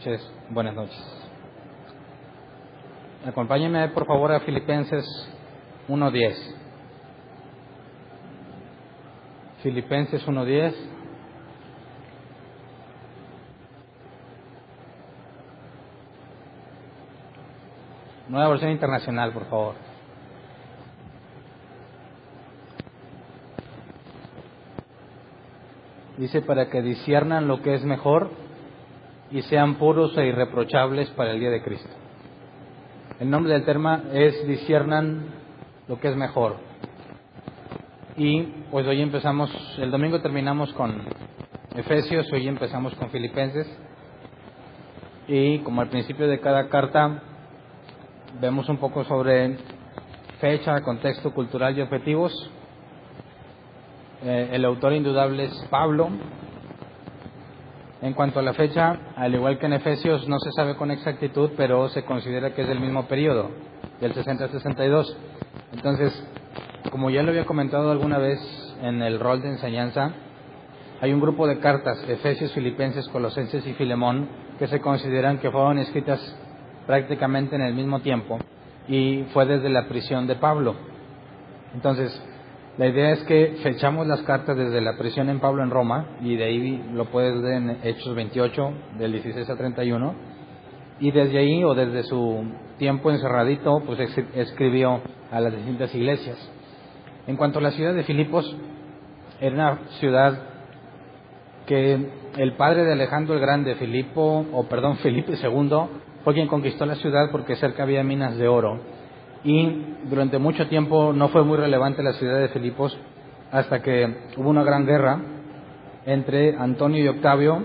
noches. Buenas noches. Acompáñenme por favor a Filipenses 1:10. Filipenses 1:10. Nueva versión internacional, por favor. Dice: para que disciernan lo que es mejor y sean puros e irreprochables para el día de Cristo. El nombre del tema es disciernan lo que es mejor. Y pues hoy empezamos, el domingo terminamos con Efesios, hoy empezamos con Filipenses. Y como al principio de cada carta vemos un poco sobre fecha, contexto cultural y objetivos. El autor indudable es Pablo. En cuanto a la fecha, al igual que en Efesios, no se sabe con exactitud, pero se considera que es del mismo periodo, del 60 al 62. Entonces, como ya lo había comentado alguna vez en el rol de enseñanza, hay un grupo de cartas, Efesios, Filipenses, Colosenses y Filemón, que se consideran que fueron escritas prácticamente en el mismo tiempo, y fue desde la prisión de Pablo. Entonces, la idea es que fechamos las cartas desde la prisión en Pablo en Roma, y de ahí lo puedes ver en Hechos 28, del 16 al 31, y desde ahí, o desde su tiempo encerradito, pues escribió a las distintas iglesias. En cuanto a la ciudad de Filipos, era una ciudad que el padre de Alejandro el Grande, Felipe II, fue quien conquistó la ciudad porque cerca había minas de oro. Y durante mucho tiempo no fue muy relevante la ciudad de Filipos hasta que hubo una gran guerra entre Antonio y Octavio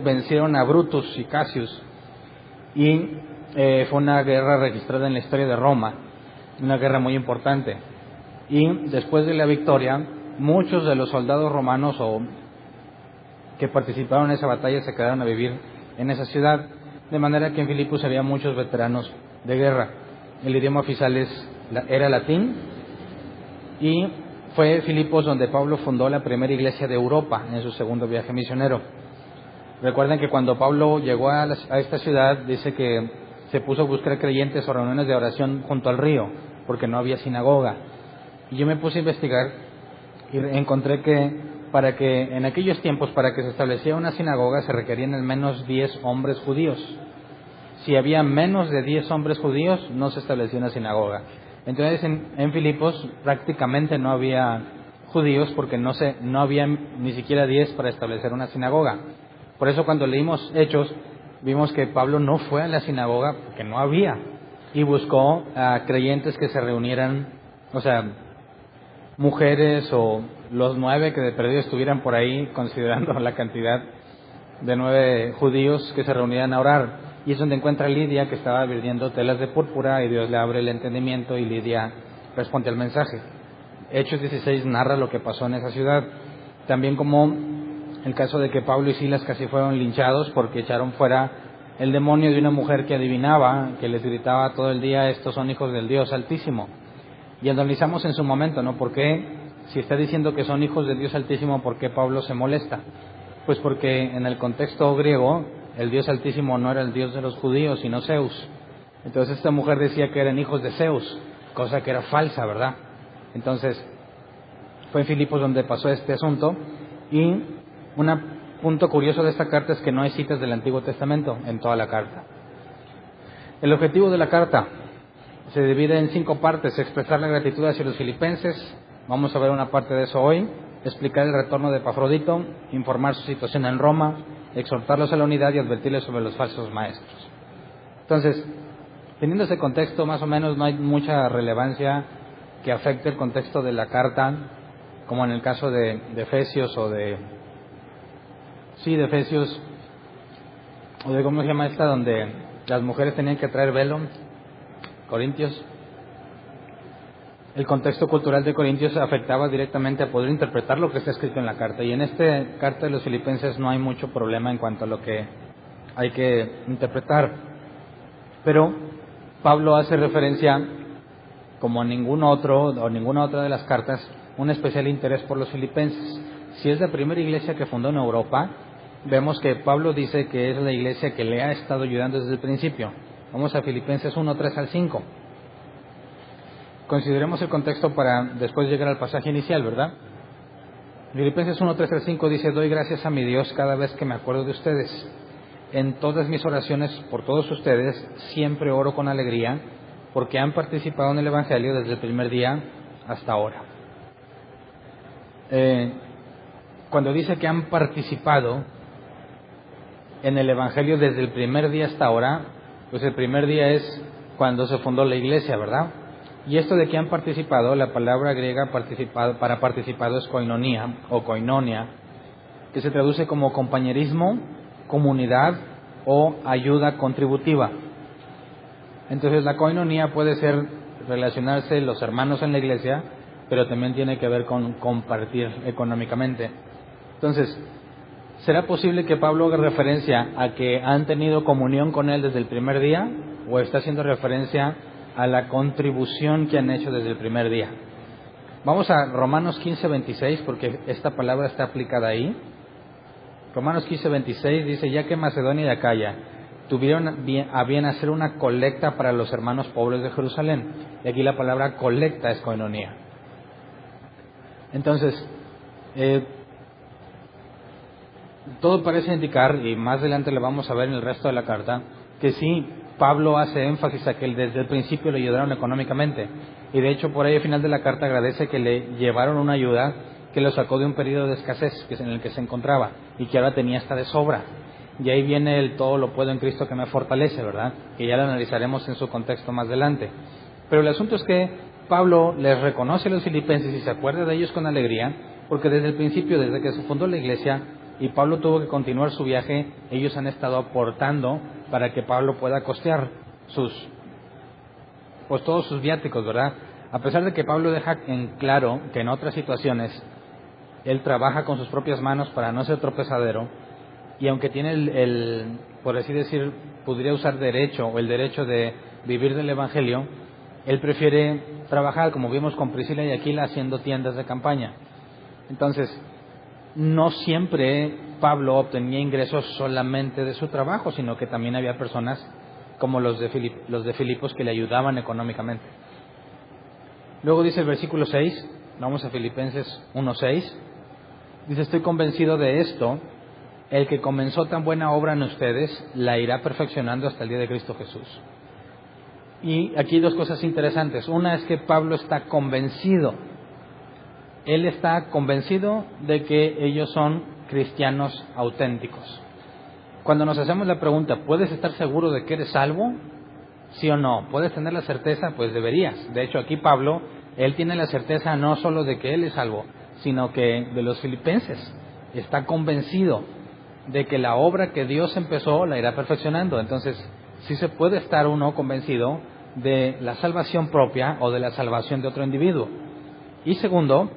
vencieron a Brutus y Cassius, y fue una guerra registrada en la historia de Roma, una guerra muy importante. Y después de la victoria, muchos de los soldados romanos que participaron en esa batalla se quedaron a vivir en esa ciudad, de manera que en Filipos había muchos veteranos de guerra. El idioma oficial era latín, y fue Filipos donde Pablo fundó la primera iglesia de Europa en su segundo viaje misionero. Recuerden que cuando Pablo llegó a esta ciudad, dice que se puso a buscar creyentes o reuniones de oración junto al río, porque no había sinagoga. Y yo me puse a investigar y encontré que en aquellos tiempos, para que se estableciera una sinagoga, se requerían al menos 10 hombres judíos. Si había menos de 10 hombres judíos, no se establecía una sinagoga. Entonces en Filipos prácticamente no había judíos, porque no había ni siquiera 10 para establecer una sinagoga. Por eso cuando leímos Hechos, vimos que Pablo no fue a la sinagoga porque no había, y buscó a creyentes que se reunieran, o sea, mujeres o los 9 que de perdido estuvieran por ahí, considerando la cantidad de 9 judíos que se reunían a orar. Y es donde encuentra a Lidia, que estaba vendiendo telas de púrpura, y Dios le abre el entendimiento y Lidia responde al mensaje. Hechos 16 narra lo que pasó en esa ciudad. También como el caso de que Pablo y Silas casi fueron linchados porque echaron fuera el demonio de una mujer que adivinaba, que les gritaba todo el día: estos son hijos del Dios Altísimo. Y analizamos en su momento, ¿no? ¿Por qué, si está diciendo que son hijos del Dios Altísimo, por qué Pablo se molesta? Pues porque en el contexto griego, el Dios Altísimo no era el Dios de los judíos, sino Zeus. Entonces esta mujer decía que eran hijos de Zeus, cosa que era falsa, ¿verdad? Entonces fue en Filipos donde pasó este asunto. Y un punto curioso de esta carta es que no hay citas del Antiguo Testamento en toda la carta. El objetivo de la carta se divide en 5 partes: expresar la gratitud hacia los filipenses, vamos a ver una parte de eso hoy; explicar el retorno de Epafrodito, informar su situación en Roma, exhortarlos a la unidad y advertirles sobre los falsos maestros. Entonces, teniendo ese contexto, más o menos no hay mucha relevancia que afecte el contexto de la carta, como en el caso de Efesios de Efesios, o de ¿cómo se llama esta? Donde las mujeres tenían que traer velo, Corintios. El contexto cultural de Corintios afectaba directamente a poder interpretar lo que está escrito en la carta, y en esta carta de los filipenses no hay mucho problema en cuanto a lo que hay que interpretar. Pero Pablo hace referencia, como en ninguna otra de las cartas, un especial interés por los filipenses. Si es la primera iglesia que fundó en Europa, vemos que Pablo dice que es la iglesia que le ha estado ayudando desde el principio. Vamos a Filipenses 1, 3 al 5. Consideremos el contexto para después llegar al pasaje inicial, ¿verdad? Filipenses 1, 3 al 5 dice: doy gracias a mi Dios cada vez que me acuerdo de ustedes. En todas mis oraciones por todos ustedes siempre oro con alegría, porque han participado en el Evangelio desde el primer día hasta ahora. Cuando dice que han participado en el Evangelio desde el primer día hasta ahora, pues el primer día es cuando se fundó la iglesia, ¿verdad? Y esto de que han participado, la palabra griega para participado es koinonia o koinonia, que se traduce como compañerismo, comunidad o ayuda contributiva. Entonces la koinonia puede ser relacionarse los hermanos en la iglesia, pero también tiene que ver con compartir económicamente. Entonces, ¿será posible que Pablo haga referencia a que han tenido comunión con él desde el primer día? ¿O está haciendo referencia a la contribución que han hecho desde el primer día? Vamos a Romanos 15:26, porque esta palabra está aplicada ahí. Romanos 15:26 dice: ya que Macedonia y Acaya tuvieron a bien hacer una colecta para los hermanos pobres de Jerusalén. Y aquí la palabra colecta es koinonia. Entonces, todo parece indicar, y más adelante lo vamos a ver en el resto de la carta, que sí, Pablo hace énfasis a que desde el principio le ayudaron económicamente. Y de hecho, por ahí al final de la carta agradece que le llevaron una ayuda que lo sacó de un periodo de escasez en el que se encontraba y que ahora tenía hasta de sobra. Y ahí viene el todo lo puedo en Cristo que me fortalece, ¿verdad? Que ya lo analizaremos en su contexto más adelante. Pero el asunto es que Pablo les reconoce a los filipenses y se acuerda de ellos con alegría, porque desde el principio, desde que se fundó la iglesia y Pablo tuvo que continuar su viaje, ellos han estado aportando para que Pablo pueda costear todos sus viáticos, ¿verdad? A pesar de que Pablo deja en claro que en otras situaciones él trabaja con sus propias manos para no ser tropezadero, y aunque tiene por así decir, podría usar derecho o el derecho de vivir del evangelio, él prefiere trabajar, como vimos con Priscila y Aquila, haciendo tiendas de campaña. Entonces, no siempre Pablo obtenía ingresos solamente de su trabajo, sino que también había personas como los de Filipos que le ayudaban económicamente. Luego dice el versículo 6, vamos a Filipenses 1:6, dice: estoy convencido de esto, el que comenzó tan buena obra en ustedes la irá perfeccionando hasta el día de Cristo Jesús. Y aquí dos cosas interesantes. Una es que Pablo está convencido. Él está convencido de que ellos son cristianos auténticos. Cuando nos hacemos la pregunta, ¿puedes estar seguro de que eres salvo? ¿Sí o no? ¿Puedes tener la certeza? Pues deberías. De hecho, aquí Pablo, él tiene la certeza no solo de que él es salvo, sino que de los filipenses. Está convencido de que la obra que Dios empezó la irá perfeccionando. Entonces, sí se puede estar uno convencido de la salvación propia o de la salvación de otro individuo. Y segundo,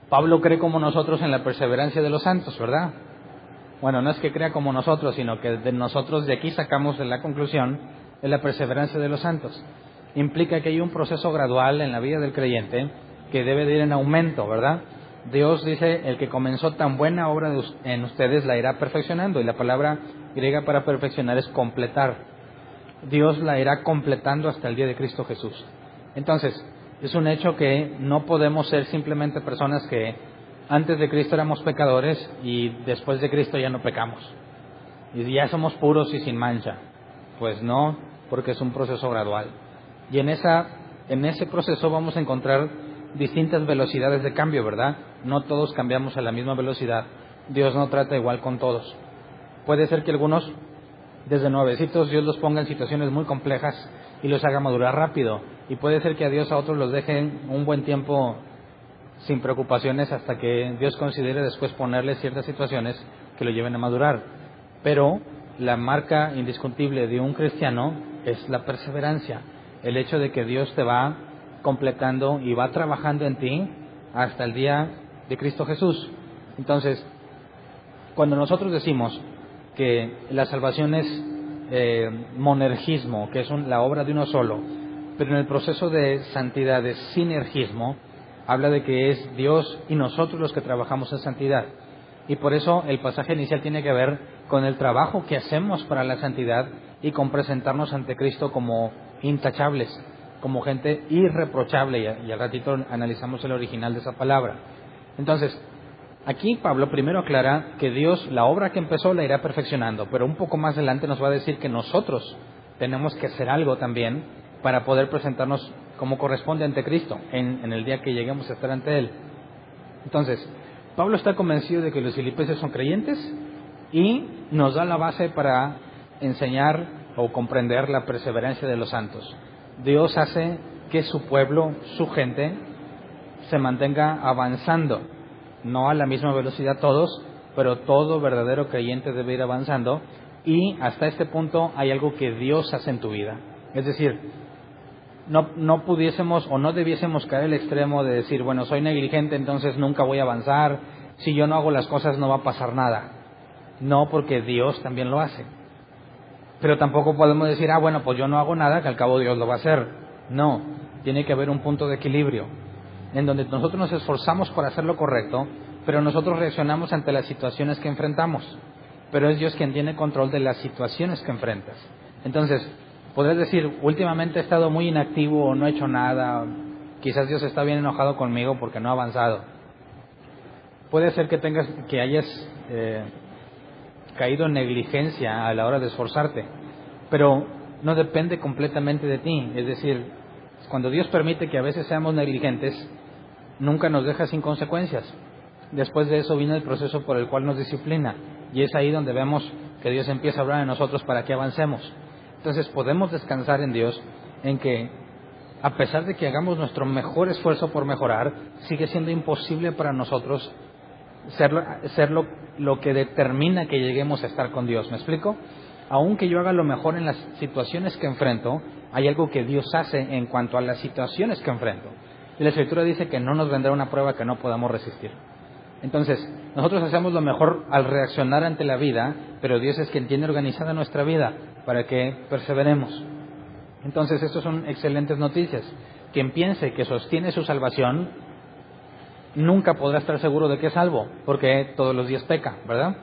Pablo cree como nosotros en la perseverancia de los santos, ¿verdad? Bueno, no es que crea como nosotros, sino que de nosotros de aquí sacamos la conclusión de la perseverancia de los santos. Implica que hay un proceso gradual en la vida del creyente que debe de ir en aumento, ¿verdad? Dios dice: el que comenzó tan buena obra en ustedes la irá perfeccionando. Y la palabra griega para perfeccionar es completar. Dios la irá completando hasta el día de Cristo Jesús. Entonces, es un hecho que no podemos ser simplemente personas que antes de Cristo éramos pecadores y después de Cristo ya no pecamos. Y ya somos puros y sin mancha. Pues no, porque es un proceso gradual. Y en ese proceso vamos a encontrar distintas velocidades de cambio, ¿verdad? No todos cambiamos a la misma velocidad. Dios no trata igual con todos. Puede ser que algunos, desde nuevecitos, Dios los ponga en situaciones muy complejas y los haga madurar rápido. Y puede ser que a Dios a otros los dejen un buen tiempo sin preocupaciones hasta que Dios considere después ponerles ciertas situaciones que lo lleven a madurar. Pero la marca indiscutible de un cristiano es la perseverancia. El hecho de que Dios te va completando y va trabajando en ti hasta el día de Cristo Jesús. Entonces, cuando nosotros decimos que la salvación es monergismo, que es la obra de uno solo, pero en el proceso de santidad es sinergismo, habla de que es Dios y nosotros los que trabajamos en santidad. Y por eso el pasaje inicial tiene que ver con el trabajo que hacemos para la santidad y con presentarnos ante Cristo como intachables, como gente irreprochable, y al ratito analizamos el original de esa palabra. Entonces, aquí Pablo primero aclara que Dios, la obra que empezó la irá perfeccionando, pero un poco más adelante nos va a decir que nosotros tenemos que hacer algo también para poder presentarnos como corresponde ante Cristo en el día que lleguemos a estar ante Él. Entonces, Pablo está convencido de que los filipenses son creyentes y nos da la base para enseñar o comprender la perseverancia de los santos. Dios hace que su pueblo, su gente, se mantenga avanzando, no a la misma velocidad todos, pero todo verdadero creyente debe ir avanzando, y hasta este punto hay algo que Dios hace en tu vida. Es decir, no pudiésemos o no debiésemos caer al extremo de decir, bueno, soy negligente, entonces nunca voy a avanzar, si yo no hago las cosas no va a pasar nada. No, porque Dios también lo hace. Pero tampoco podemos decir, bueno, pues yo no hago nada, que al cabo Dios lo va a hacer. No, tiene que haber un punto de equilibrio, en donde nosotros nos esforzamos por hacer lo correcto, pero nosotros reaccionamos ante las situaciones que enfrentamos. Pero es Dios quien tiene control de las situaciones que enfrentas. Entonces, podrías decir, últimamente he estado muy inactivo o no he hecho nada, quizás Dios está bien enojado conmigo porque no he avanzado. Puede ser que hayas caído en negligencia a la hora de esforzarte, pero no depende completamente de ti. Es decir, cuando Dios permite que a veces seamos negligentes, nunca nos deja sin consecuencias. Después de eso viene el proceso por el cual nos disciplina, y es ahí donde vemos que Dios empieza a hablar en nosotros para que avancemos. Entonces podemos descansar en Dios, en que a pesar de que hagamos nuestro mejor esfuerzo por mejorar, sigue siendo imposible para nosotros ser lo que determina que lleguemos a estar con Dios. ¿Me explico? Aunque yo haga lo mejor en las situaciones que enfrento, hay algo que Dios hace en cuanto a las situaciones que enfrento. Y la Escritura dice que no nos vendrá una prueba que no podamos resistir. Entonces, nosotros hacemos lo mejor al reaccionar ante la vida, pero Dios es quien tiene organizada nuestra vida para que perseveremos. Entonces, estas son excelentes noticias. Quien piense que sostiene su salvación, nunca podrá estar seguro de que es salvo, porque todos los días peca, ¿verdad?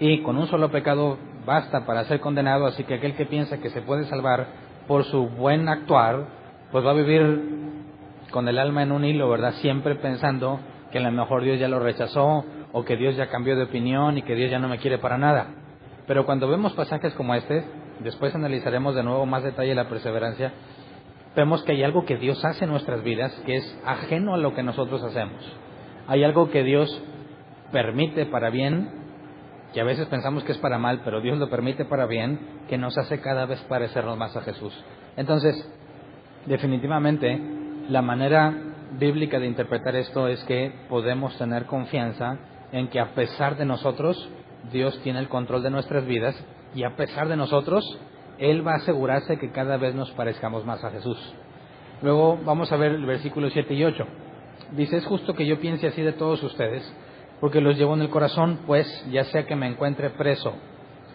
Y con un solo pecado basta para ser condenado, así que aquel que piensa que se puede salvar por su buen actuar, pues va a vivir con el alma en un hilo, ¿verdad? Siempre pensando que a lo mejor Dios ya lo rechazó, o que Dios ya cambió de opinión y que Dios ya no me quiere para nada. Pero cuando vemos pasajes como este, después analizaremos de nuevo más detalle la perseverancia, vemos que hay algo que Dios hace en nuestras vidas que es ajeno a lo que nosotros hacemos. Hay algo que Dios permite para bien, que a veces pensamos que es para mal, pero Dios lo permite para bien, que nos hace cada vez parecernos más a Jesús. Entonces, definitivamente, la manera bíblica de interpretar esto es que podemos tener confianza en que a pesar de nosotros, Dios tiene el control de nuestras vidas, y a pesar de nosotros, Él va a asegurarse que cada vez nos parezcamos más a Jesús. Luego vamos a ver el versículo 7 y 8. Dice, es justo que yo piense así de todos ustedes, porque los llevo en el corazón, pues ya sea que me encuentre preso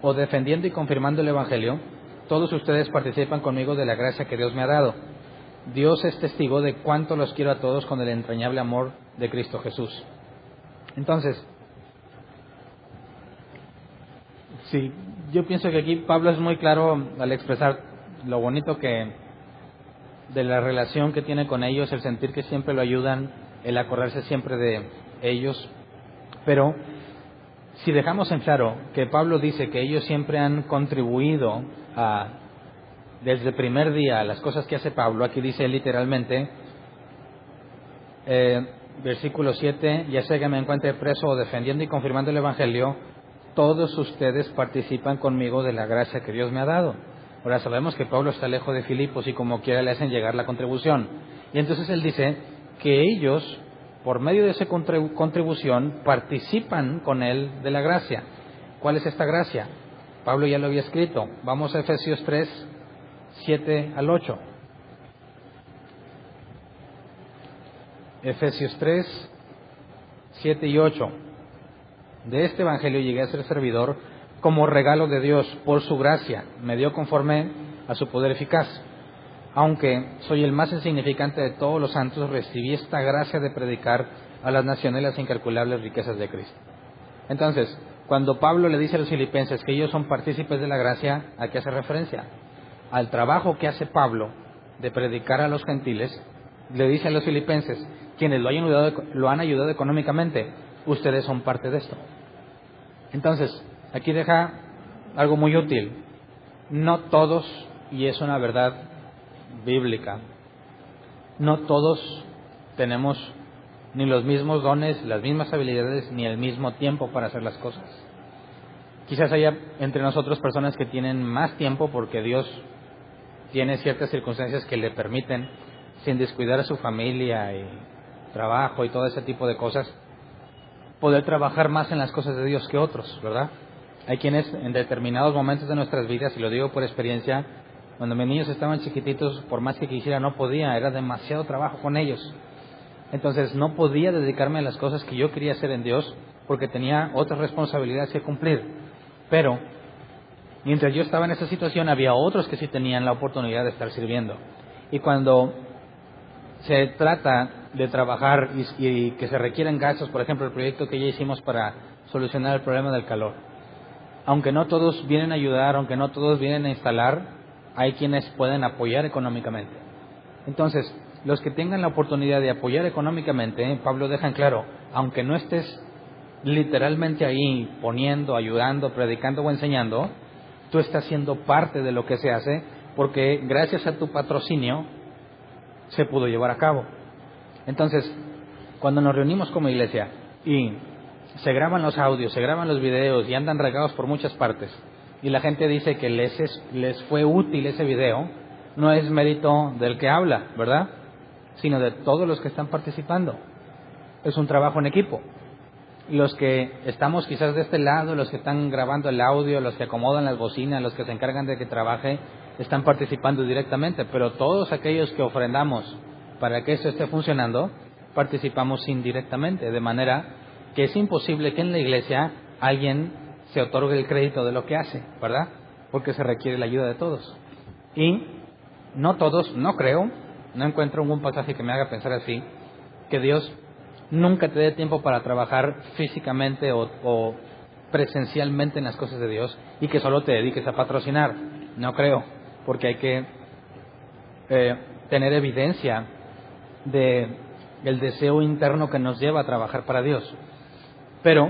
o defendiendo y confirmando el Evangelio, todos ustedes participan conmigo de la gracia que Dios me ha dado. Dios es testigo de cuánto los quiero a todos con el entrañable amor de Cristo Jesús. Entonces, sí, yo pienso que aquí Pablo es muy claro al expresar lo bonito que de la relación que tiene con ellos, el sentir que siempre lo ayudan, el acordarse siempre de ellos. Pero si dejamos en claro que Pablo dice que ellos siempre han contribuido desde el primer día a las cosas que hace Pablo, aquí dice literalmente, versículo 7, ya sea que me encuentre preso o defendiendo y confirmando el Evangelio, todos ustedes participan conmigo de la gracia que Dios me ha dado. Ahora sabemos que Pablo está lejos de Filipos y como quiera le hacen llegar la contribución. Y entonces él dice que ellos, por medio de esa contribución, participan con él de la gracia. ¿Cuál es esta gracia? Pablo ya lo había escrito. Vamos a Efesios 3, 7 al 8. Efesios 3, 7 y 8. De este evangelio llegué a ser servidor como regalo de Dios por su gracia. Me dio conforme a su poder eficaz. Aunque soy el más insignificante de todos los santos, recibí esta gracia de predicar a las naciones las incalculables riquezas de Cristo. Entonces, cuando Pablo le dice a los filipenses que ellos son partícipes de la gracia, ¿a qué hace referencia? Al trabajo que hace Pablo de predicar a los gentiles. Le dice a los filipenses, quienes lo han ayudado económicamente, ustedes son parte de esto. Entonces, aquí deja algo muy útil. No todos, y es una verdad bíblica, no todos tenemos ni los mismos dones, las mismas habilidades, ni el mismo tiempo para hacer las cosas. Quizás haya entre nosotros personas que tienen más tiempo porque Dios tiene ciertas circunstancias que le permiten, sin descuidar a su familia y trabajo y todo ese tipo de cosas, poder trabajar más en las cosas de Dios que otros, ¿verdad? Hay quienes en determinados momentos de nuestras vidas, y lo digo por experiencia, cuando mis niños estaban chiquititos, por más que quisiera no podía, era demasiado trabajo con ellos. Entonces no podía dedicarme a las cosas que yo quería hacer en Dios porque tenía otras responsabilidades que cumplir. Pero mientras yo estaba en esa situación había otros que sí tenían la oportunidad de estar sirviendo. Y cuando se trata de trabajar y que se requieren gastos, por ejemplo el proyecto que ya hicimos para solucionar el problema del calor, aunque no todos vienen a ayudar, aunque no todos vienen a instalar, hay quienes pueden apoyar económicamente. Entonces, los que tengan la oportunidad de apoyar económicamente, Pablo deja en claro, aunque no estés literalmente ahí poniendo, ayudando, predicando o enseñando, tú estás siendo parte de lo que se hace, porque gracias a tu patrocinio se pudo llevar a cabo. Entonces, cuando nos reunimos como iglesia y se graban los audios, se graban los videos y andan regados por muchas partes, y la gente dice que les fue útil ese video, no es mérito del que habla, ¿verdad?, sino de todos los que están participando. Es un trabajo en equipo. Los que estamos quizás de este lado, los que están grabando el audio, los que acomodan las bocinas, los que se encargan de que trabaje, están participando directamente, pero todos aquellos que ofrendamos para que esto esté funcionando, participamos indirectamente, de manera que es imposible que en la iglesia alguien se otorgue el crédito de lo que hace, ¿verdad? Porque se requiere la ayuda de todos. Y no todos, no creo, no encuentro un pasaje que me haga pensar así, que Dios nunca te dé tiempo para trabajar físicamente o presencialmente en las cosas de Dios y que solo te dediques a patrocinar. No creo, porque hay que tener evidencia del deseo interno que nos lleva a trabajar para Dios. Pero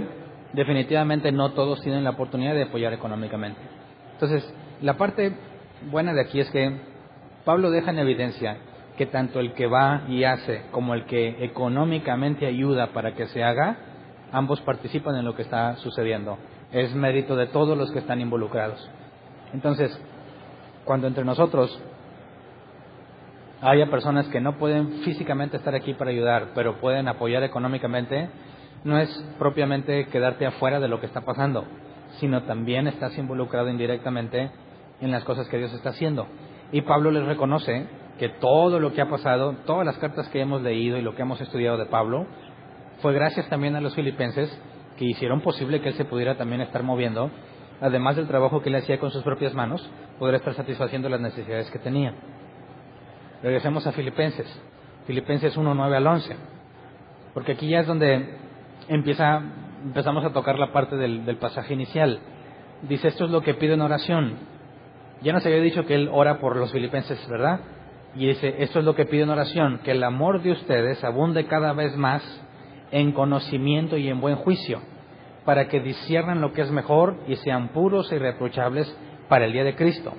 definitivamente no todos tienen la oportunidad de apoyar económicamente. Entonces, la parte buena de aquí es que Pablo deja en evidencia que tanto el que va y hace como el que económicamente ayuda para que se haga, ambos participan en lo que está sucediendo. Es mérito de todos los que están involucrados. Entonces, cuando entre nosotros haya personas que no pueden físicamente estar aquí para ayudar, pero pueden apoyar económicamente, no es propiamente quedarte afuera de lo que está pasando, sino también estás involucrado indirectamente en las cosas que Dios está haciendo. Y Pablo les reconoce que todo lo que ha pasado, todas las cartas que hemos leído y lo que hemos estudiado de Pablo, fue gracias también a los filipenses que hicieron posible que él se pudiera también estar moviendo, además del trabajo que él hacía con sus propias manos, poder estar satisfaciendo las necesidades que tenía. Regresemos a Filipenses 1, 9 al 11, porque aquí ya es donde empezamos a tocar la parte del pasaje inicial. Dice, esto es lo que pido en oración. Ya nos había dicho que él ora por los filipenses, ¿verdad? Y dice, esto es lo que pido en oración, que el amor de ustedes abunde cada vez más en conocimiento y en buen juicio, para que disciernan lo que es mejor y sean puros e irreprochables para el día de Cristo,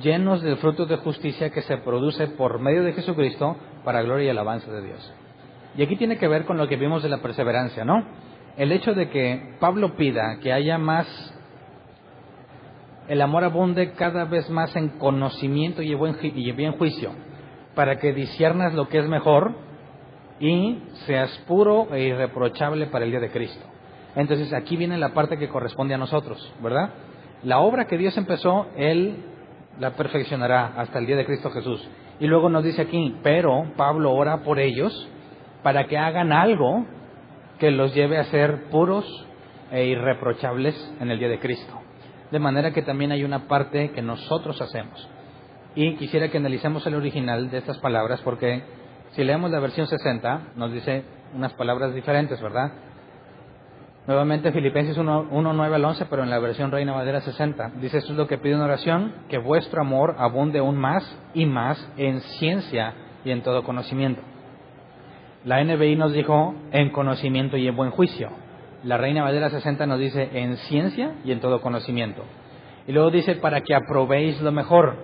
llenos del fruto de justicia que se produce por medio de Jesucristo para gloria y alabanza de Dios. Y aquí tiene que ver con lo que vimos de la perseverancia, ¿no? El hecho de que Pablo pida que haya más, el amor abunde cada vez más en conocimiento y bien juicio, para que disciernas lo que es mejor y seas puro e irreprochable para el día de Cristo. Entonces aquí viene la parte que corresponde a nosotros, ¿verdad? La obra que Dios empezó, Él la perfeccionará hasta el día de Cristo Jesús. Y luego nos dice aquí, pero Pablo ora por ellos para que hagan algo que los lleve a ser puros e irreprochables en el día de Cristo. De manera que también hay una parte que nosotros hacemos. Y quisiera que analicemos el original de estas palabras, porque si leemos la versión 60, nos dice unas palabras diferentes, ¿verdad? Nuevamente Filipenses 1:9 al 11, pero en la versión Reina Valera 60. Dice, esto es lo que pide una oración, que vuestro amor abunde aún más y más en ciencia y en todo conocimiento. La NBI nos dijo en conocimiento y en buen juicio. La Reina Valera 60 nos dice en ciencia y en todo conocimiento. Y luego dice para que aprobéis lo mejor,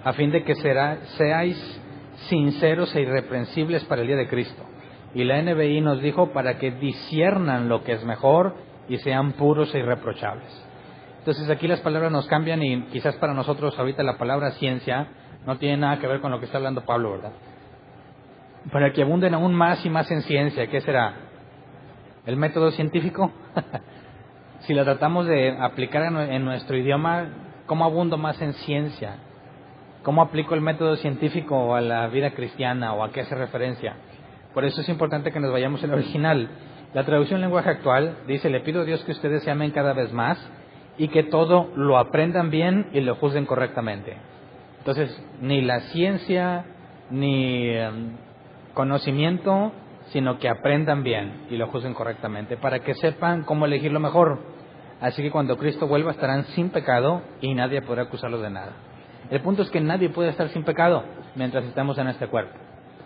a fin de que seáis sinceros e irreprensibles para el día de Cristo. Y la NBI nos dijo para que disciernan lo que es mejor y sean puros e irreprochables. Entonces aquí las palabras nos cambian y quizás para nosotros ahorita la palabra ciencia no tiene nada que ver con lo que está hablando Pablo, ¿verdad? Para que abunden aún más y más en ciencia. ¿Qué será? ¿El método científico? Si lo tratamos de aplicar en nuestro idioma, ¿cómo abundo más en ciencia? ¿Cómo aplico el método científico a la vida cristiana o a qué hace referencia? Por eso es importante que nos vayamos al original. La traducción lenguaje actual dice, le pido a Dios que ustedes se amen cada vez más y que todo lo aprendan bien y lo juzguen correctamente. Entonces, ni la ciencia, ni conocimiento, sino que aprendan bien y lo juzguen correctamente, para que sepan cómo elegir lo mejor. Así que cuando Cristo vuelva estarán sin pecado y nadie podrá acusarlos de nada. El punto es que nadie puede estar sin pecado mientras estemos en este cuerpo.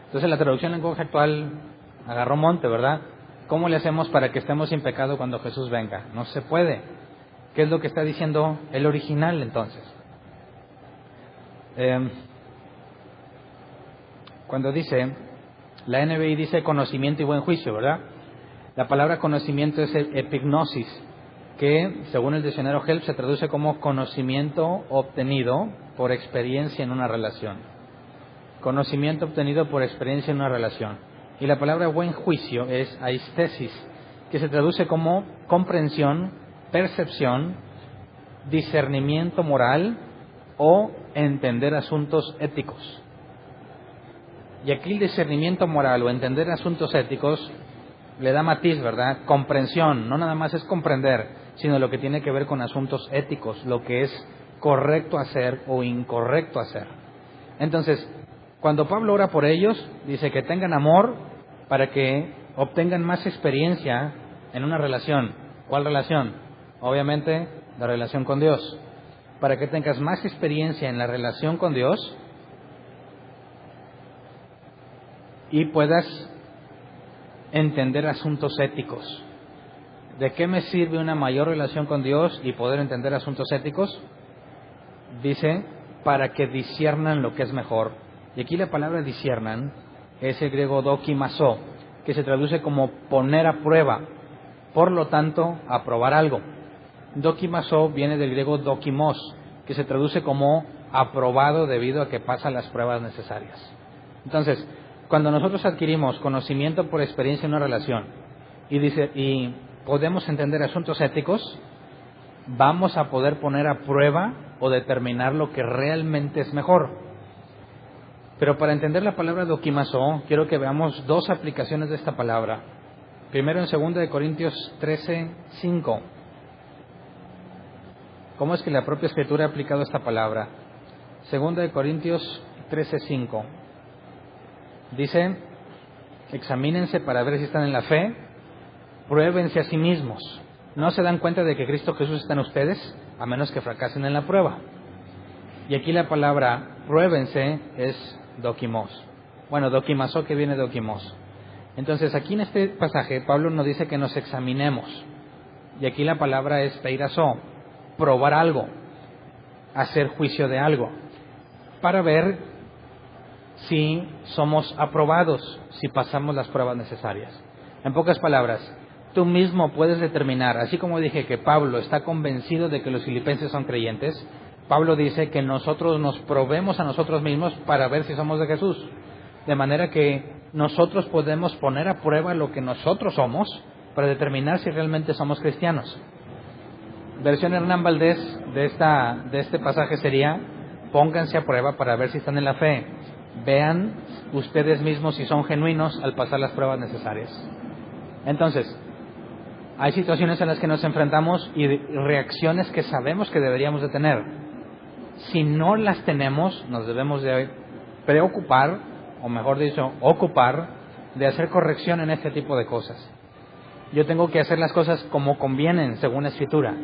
Entonces la traducción lenguaje actual agarró monte, ¿verdad? ¿Cómo le hacemos para que estemos sin pecado cuando Jesús venga? No se puede. ¿Qué es lo que está diciendo el original entonces? Cuando dice, la NBI dice conocimiento y buen juicio, ¿verdad? La palabra conocimiento es epignosis, que según el diccionario Help se traduce como conocimiento obtenido por experiencia en una relación. Conocimiento obtenido por experiencia en una relación. Y la palabra buen juicio es aistesis, que se traduce como comprensión, percepción, discernimiento moral o entender asuntos éticos. Y aquí el discernimiento moral o entender asuntos éticos le da matiz, ¿verdad? Comprensión, no nada más es comprender, sino lo que tiene que ver con asuntos éticos, lo que es correcto hacer o incorrecto hacer. Entonces, cuando Pablo ora por ellos, dice que tengan amor para que obtengan más experiencia en una relación. ¿Cuál relación? Obviamente, la relación con Dios. Para que tengas más experiencia en la relación con Dios y puedas entender asuntos éticos. ¿De qué me sirve una mayor relación con Dios y poder entender asuntos éticos? Dice, para que disciernan lo que es mejor. Y aquí la palabra disciernan es el griego dokimazo, que se traduce como poner a prueba, por lo tanto, aprobar algo. Dokimazo viene del griego dokimos, que se traduce como aprobado debido a que pasa las pruebas necesarias. Entonces, cuando nosotros adquirimos conocimiento por experiencia en una relación y podemos entender asuntos éticos, vamos a poder poner a prueba o determinar lo que realmente es mejor. Pero para entender la palabra dokimazo, quiero que veamos dos aplicaciones de esta palabra. Primero en 2 Corintios 13:5. ¿Cómo es que la propia Escritura ha aplicado esta palabra? 2 Corintios 13:5. Dice, examínense para ver si están en la fe, pruébense a sí mismos. ¿No se dan cuenta de que Cristo Jesús está en ustedes? A menos que fracasen en la prueba. Y aquí la palabra pruébense es dokimos. Bueno, dokimazo, que viene de dokimos. Entonces aquí en este pasaje Pablo nos dice que nos examinemos. Y aquí la palabra es peirazo, probar algo, hacer juicio de algo, para ver si somos aprobados, si pasamos las pruebas necesarias. En pocas palabras, tú mismo puedes determinar, así como dije que Pablo está convencido de que los filipenses son creyentes, Pablo dice que nosotros nos probemos a nosotros mismos para ver si somos de Jesús. De manera que nosotros podemos poner a prueba lo que nosotros somos para determinar si realmente somos cristianos. Versión Hernán Valdés de este pasaje sería, pónganse a prueba para ver si están en la fe. Vean ustedes mismos si son genuinos al pasar las pruebas necesarias. Entonces, hay situaciones en las que nos enfrentamos y reacciones que sabemos que deberíamos de tener. Si no las tenemos, nos debemos de preocupar, o mejor dicho, ocupar, de hacer corrección en este tipo de cosas. yo tengo que hacer las cosas como convienen, según la Escritura.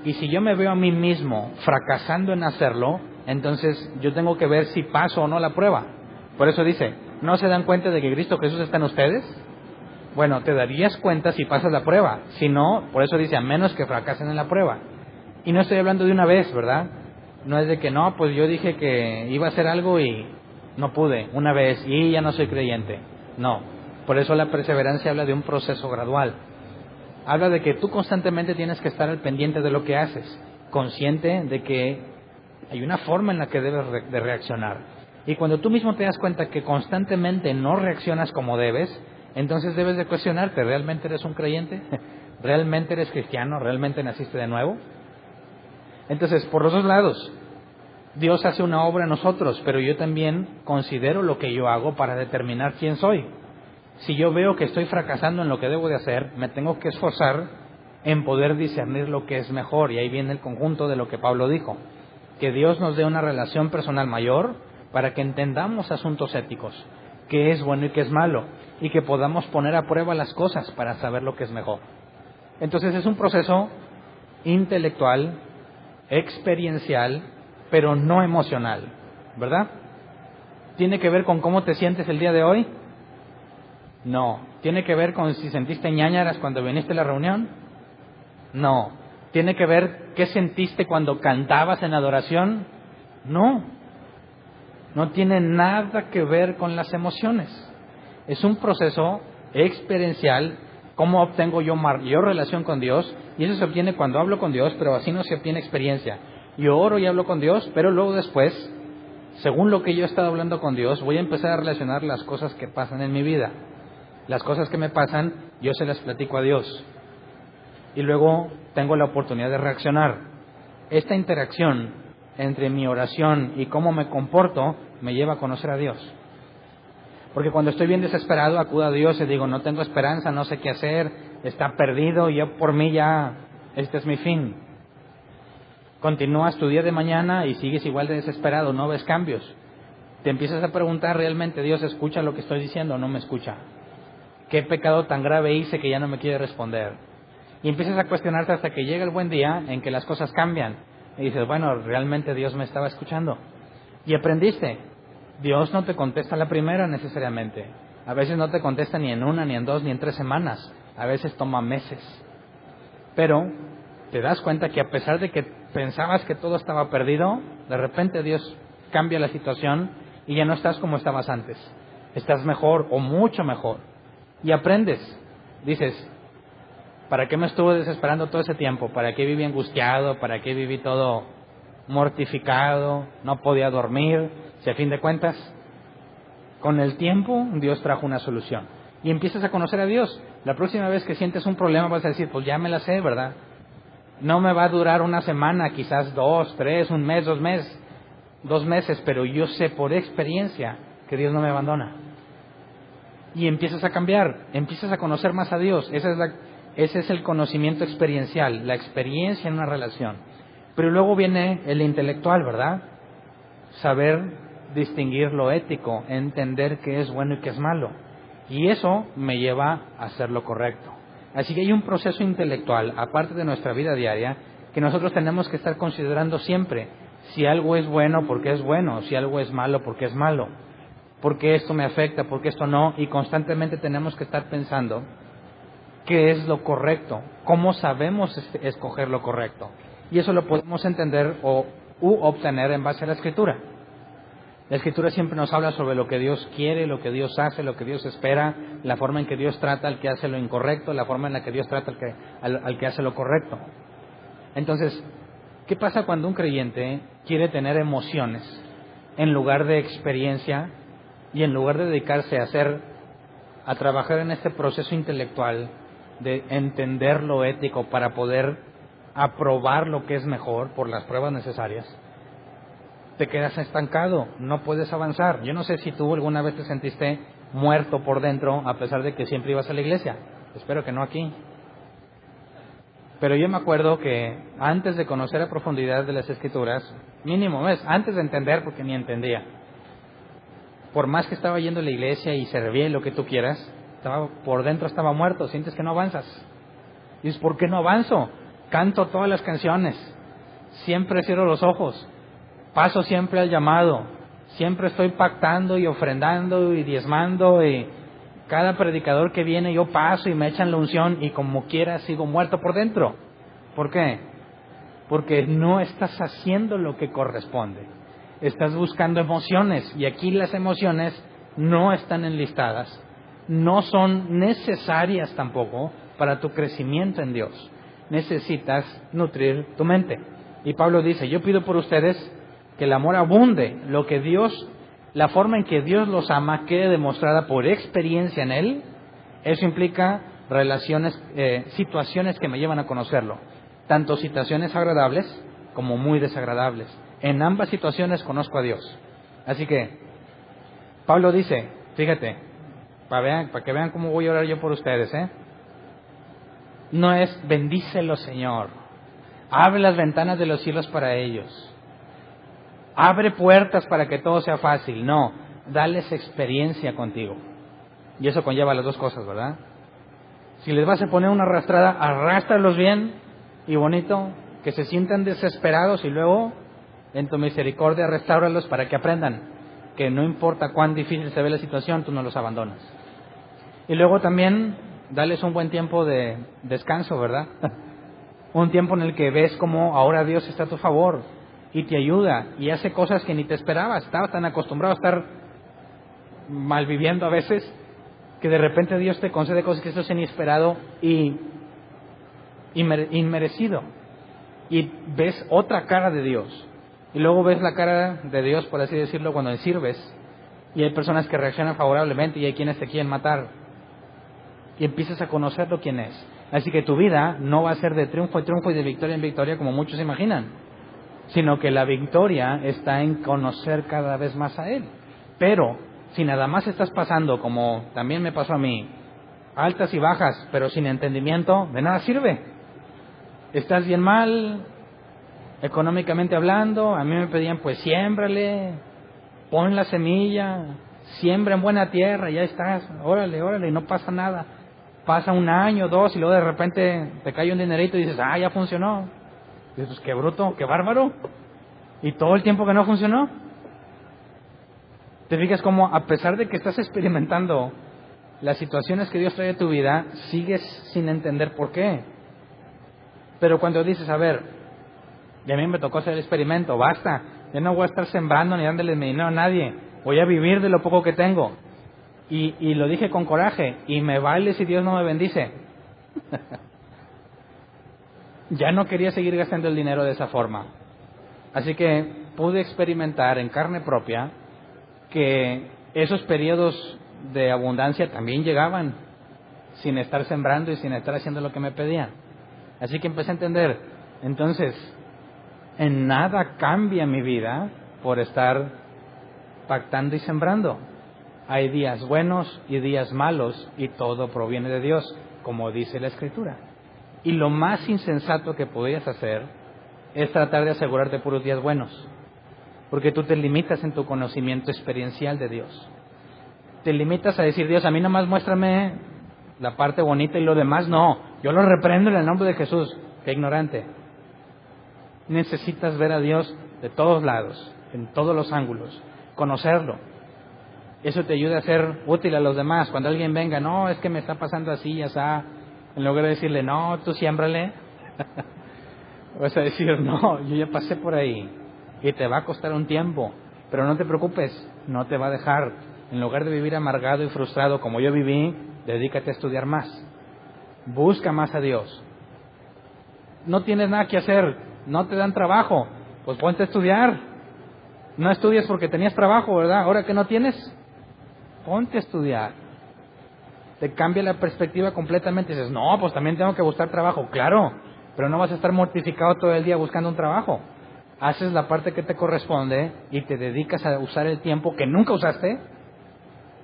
Y si yo me veo a mí mismo fracasando en hacerlo, entonces yo tengo que ver si paso o no la prueba. Por eso dice, ¿no se dan cuenta de que Cristo Jesús está en ustedes? Bueno, te darías cuenta si pasas la prueba. Si no, por eso dice, a menos que fracasen en la prueba. Y no estoy hablando de una vez, ¿verdad? No es de que no, pues yo dije que iba a hacer algo y no pude una vez y ya no soy creyente. No, por eso la perseverancia habla de un proceso gradual. Habla de que tú constantemente tienes que estar al pendiente de lo que haces, consciente de que hay una forma en la que debes de reaccionar. Y cuando tú mismo te das cuenta que constantemente no reaccionas como debes, entonces debes de cuestionarte, ¿realmente eres un creyente? ¿Realmente eres cristiano? ¿Realmente naciste de nuevo? Entonces, por los dos lados, Dios hace una obra en nosotros, pero yo también considero lo que yo hago para determinar quién soy. Si yo veo que estoy fracasando en lo que debo de hacer, me tengo que esforzar en poder discernir lo que es mejor. Y ahí viene el conjunto de lo que Pablo dijo, que Dios nos dé una relación personal mayor para que entendamos asuntos éticos, qué es bueno y qué es malo, y que podamos poner a prueba las cosas para saber lo que es mejor. Entonces es un proceso intelectual, experiencial, pero no emocional, ¿verdad? ¿Tiene que ver con cómo te sientes el día de hoy? No. ¿Tiene que ver con si sentiste ñáñaras cuando viniste a la reunión? No. ¿Tiene que ver qué sentiste cuando cantabas en adoración? No. No tiene nada que ver con las emociones. Es un proceso experiencial. ¿Cómo obtengo yo mayor relación con Dios? Y eso se obtiene cuando hablo con Dios, pero así no se obtiene experiencia. Yo oro y hablo con Dios, pero luego después, según lo que yo he estado hablando con Dios, voy a empezar a relacionar las cosas que pasan en mi vida. Las cosas que me pasan, yo se las platico a Dios. Y luego tengo la oportunidad de reaccionar. Esta interacción entre mi oración y cómo me comporto me lleva a conocer a Dios. Porque cuando estoy bien desesperado, acudo a Dios y digo, no tengo esperanza, no sé qué hacer, está perdido, y yo por mí ya, este es mi fin. Continúas tu día de mañana y sigues igual de desesperado, no ves cambios. Te empiezas a preguntar, ¿realmente Dios escucha lo que estoy diciendo o no me escucha? ¿Qué pecado tan grave hice que ya no me quiere responder? Y empiezas a cuestionarte hasta que llega el buen día en que las cosas cambian. Y dices, bueno, realmente Dios me estaba escuchando. Y aprendiste. Dios no te contesta a la primera necesariamente. A veces no te contesta ni en 1, ni en 2, ni en 3 semanas. A veces toma meses. Pero te das cuenta que a pesar de que pensabas que todo estaba perdido, de repente Dios cambia la situación y ya no estás como estabas antes. Estás mejor o mucho mejor. Y aprendes. Dices, ¿para qué me estuve desesperando todo ese tiempo? ¿Para qué viví angustiado? ¿Para qué viví todo mortificado? No podía dormir. Si a fin de cuentas, con el tiempo Dios trajo una solución. Y empiezas a conocer a Dios. La próxima vez que sientes un problema vas a decir, pues ya me la sé, ¿verdad? No me va a durar una semana, quizás 2, 3, un mes, 2 meses, pero yo sé por experiencia que Dios no me abandona. Y empiezas a cambiar, empiezas a conocer más a Dios. Ese es el conocimiento experiencial, la experiencia en una relación. Pero luego viene el intelectual, ¿verdad? Saber distinguir lo ético, entender qué es bueno y qué es malo. Y eso me lleva a hacer lo correcto. Así que hay un proceso intelectual, aparte de nuestra vida diaria, que nosotros tenemos que estar considerando siempre. Si algo es bueno, ¿por qué es bueno? Si algo es malo, ¿por qué es malo? ¿Por qué esto me afecta? ¿Por qué esto no? Y constantemente tenemos que estar pensando qué es lo correcto, cómo sabemos escoger lo correcto. Y eso lo podemos entender u obtener en base a la Escritura. La Escritura siempre nos habla sobre lo que Dios quiere, lo que Dios hace, lo que Dios espera, la forma en que Dios trata al que hace lo incorrecto, la forma en la que Dios trata al que hace lo correcto. Entonces, ¿qué pasa cuando un creyente quiere tener emociones en lugar de experiencia y en lugar de dedicarse a trabajar en este proceso intelectual de entender lo ético para poder aprobar lo que es mejor por las pruebas necesarias? Te quedas estancado, no puedes avanzar. Yo no sé si tú alguna vez te sentiste muerto por dentro a pesar de que siempre ibas a la iglesia. Espero que no aquí. Pero yo me acuerdo que antes de conocer a profundidad de las Escrituras, mínimo antes de entender, porque ni entendía, por más que estaba yendo a la iglesia y servía y lo que tú quieras, por dentro estaba muerto, sientes que no avanzas. Y dices, ¿por qué no avanzo? Canto todas las canciones, siempre cierro los ojos, paso siempre al llamado, siempre estoy pactando y ofrendando y diezmando, y cada predicador que viene yo paso y me echan la unción y como quiera sigo muerto por dentro. ¿Por qué? Porque no estás haciendo lo que corresponde. Estás buscando emociones y aquí las emociones no están enlistadas, no son necesarias tampoco para tu crecimiento en Dios. Necesitas nutrir tu mente. Y Pablo dice, yo pido por ustedes que el amor abunde, lo que Dios, la forma en que Dios los ama quede demostrada por experiencia en Él. Eso implica relaciones, situaciones que me llevan a conocerlo, tanto situaciones agradables como muy desagradables. En ambas situaciones conozco a Dios. Así que Pablo dice, fíjate, para que vean cómo voy a orar yo por ustedes, no es bendícelo Señor, abre las ventanas de los cielos para ellos, abre puertas para que todo sea fácil. No, dales experiencia contigo. Y eso conlleva las dos cosas, ¿verdad? Si les vas a poner una arrastrada, arrástralos bien y bonito, que se sientan desesperados y luego en tu misericordia restáuralos para que aprendan que no importa cuán difícil se ve la situación, tú no los abandonas. Y luego también dales un buen tiempo de descanso, ¿verdad? Un tiempo en el que ves cómo ahora Dios está a tu favor y te ayuda y hace cosas que ni te esperabas. Estabas tan acostumbrado a estar malviviendo a veces que de repente Dios te concede cosas que esto es inesperado y inmerecido. Y ves otra cara de Dios. Y luego ves la cara de Dios, por así decirlo, cuando le sirves. Y hay personas que reaccionan favorablemente y hay quienes te quieren matar. Y empiezas a conocerlo quién es. Así que tu vida no va a ser de triunfo en triunfo y de victoria en victoria como muchos imaginan, sino que la victoria está en conocer cada vez más a Él. Pero si nada más estás pasando, como también me pasó a mí, altas y bajas, pero sin entendimiento, de nada sirve. Estás bien mal, económicamente hablando. A mí me pedían, pues siémbrale, pon la semilla, siembra en buena tierra, ya estás, órale, y no pasa nada. Pasa un año, dos, y luego de repente te cae un dinerito y dices, ya funcionó. Y dices, pues qué bruto, qué bárbaro. Y todo el tiempo que no funcionó. Te fijas como a pesar de que estás experimentando las situaciones que Dios trae a tu vida, sigues sin entender por qué. Pero cuando dices, a ver, y a mí me tocó hacer el experimento, basta, yo no voy a estar sembrando ni dándole mi dinero a nadie, voy a vivir de lo poco que tengo. Y lo dije con coraje, y me vale si Dios no me bendice. Ya no quería seguir gastando el dinero de esa forma. Así que pude experimentar en carne propia que esos periodos de abundancia también llegaban sin estar sembrando y sin estar haciendo lo que me pedían. Así que empecé a entender, entonces, en nada cambia mi vida por estar pactando y sembrando. Hay días buenos y días malos y todo proviene de Dios, como dice la Escritura. Y lo más insensato que podías hacer es tratar de asegurarte puros días buenos, porque tú te limitas en tu conocimiento experiencial de Dios. Te limitas a decir, Dios, a mí nomás muéstrame la parte bonita y lo demás no. Yo lo reprendo en el nombre de Jesús. Qué ignorante. Necesitas ver a Dios de todos lados, en todos los ángulos, conocerlo. Eso te ayuda a ser útil a los demás. Cuando alguien venga, no, es que me está pasando así, ya está, en lugar de decirle, no, tú siémbrale, vas a decir, no, yo ya pasé por ahí y te va a costar un tiempo, pero no te preocupes, no te va a dejar. En lugar de vivir amargado y frustrado como yo viví, dedícate a estudiar más, busca más a Dios. No tienes nada que hacer, no te dan trabajo, pues ponte a estudiar. No estudias porque tenías trabajo, ¿verdad? Ahora que no tienes, ponte a estudiar. Te cambia la perspectiva completamente. Dices, no, pues también tengo que buscar trabajo. Claro, pero no vas a estar mortificado todo el día buscando un trabajo. Haces la parte que te corresponde y te dedicas a usar el tiempo que nunca usaste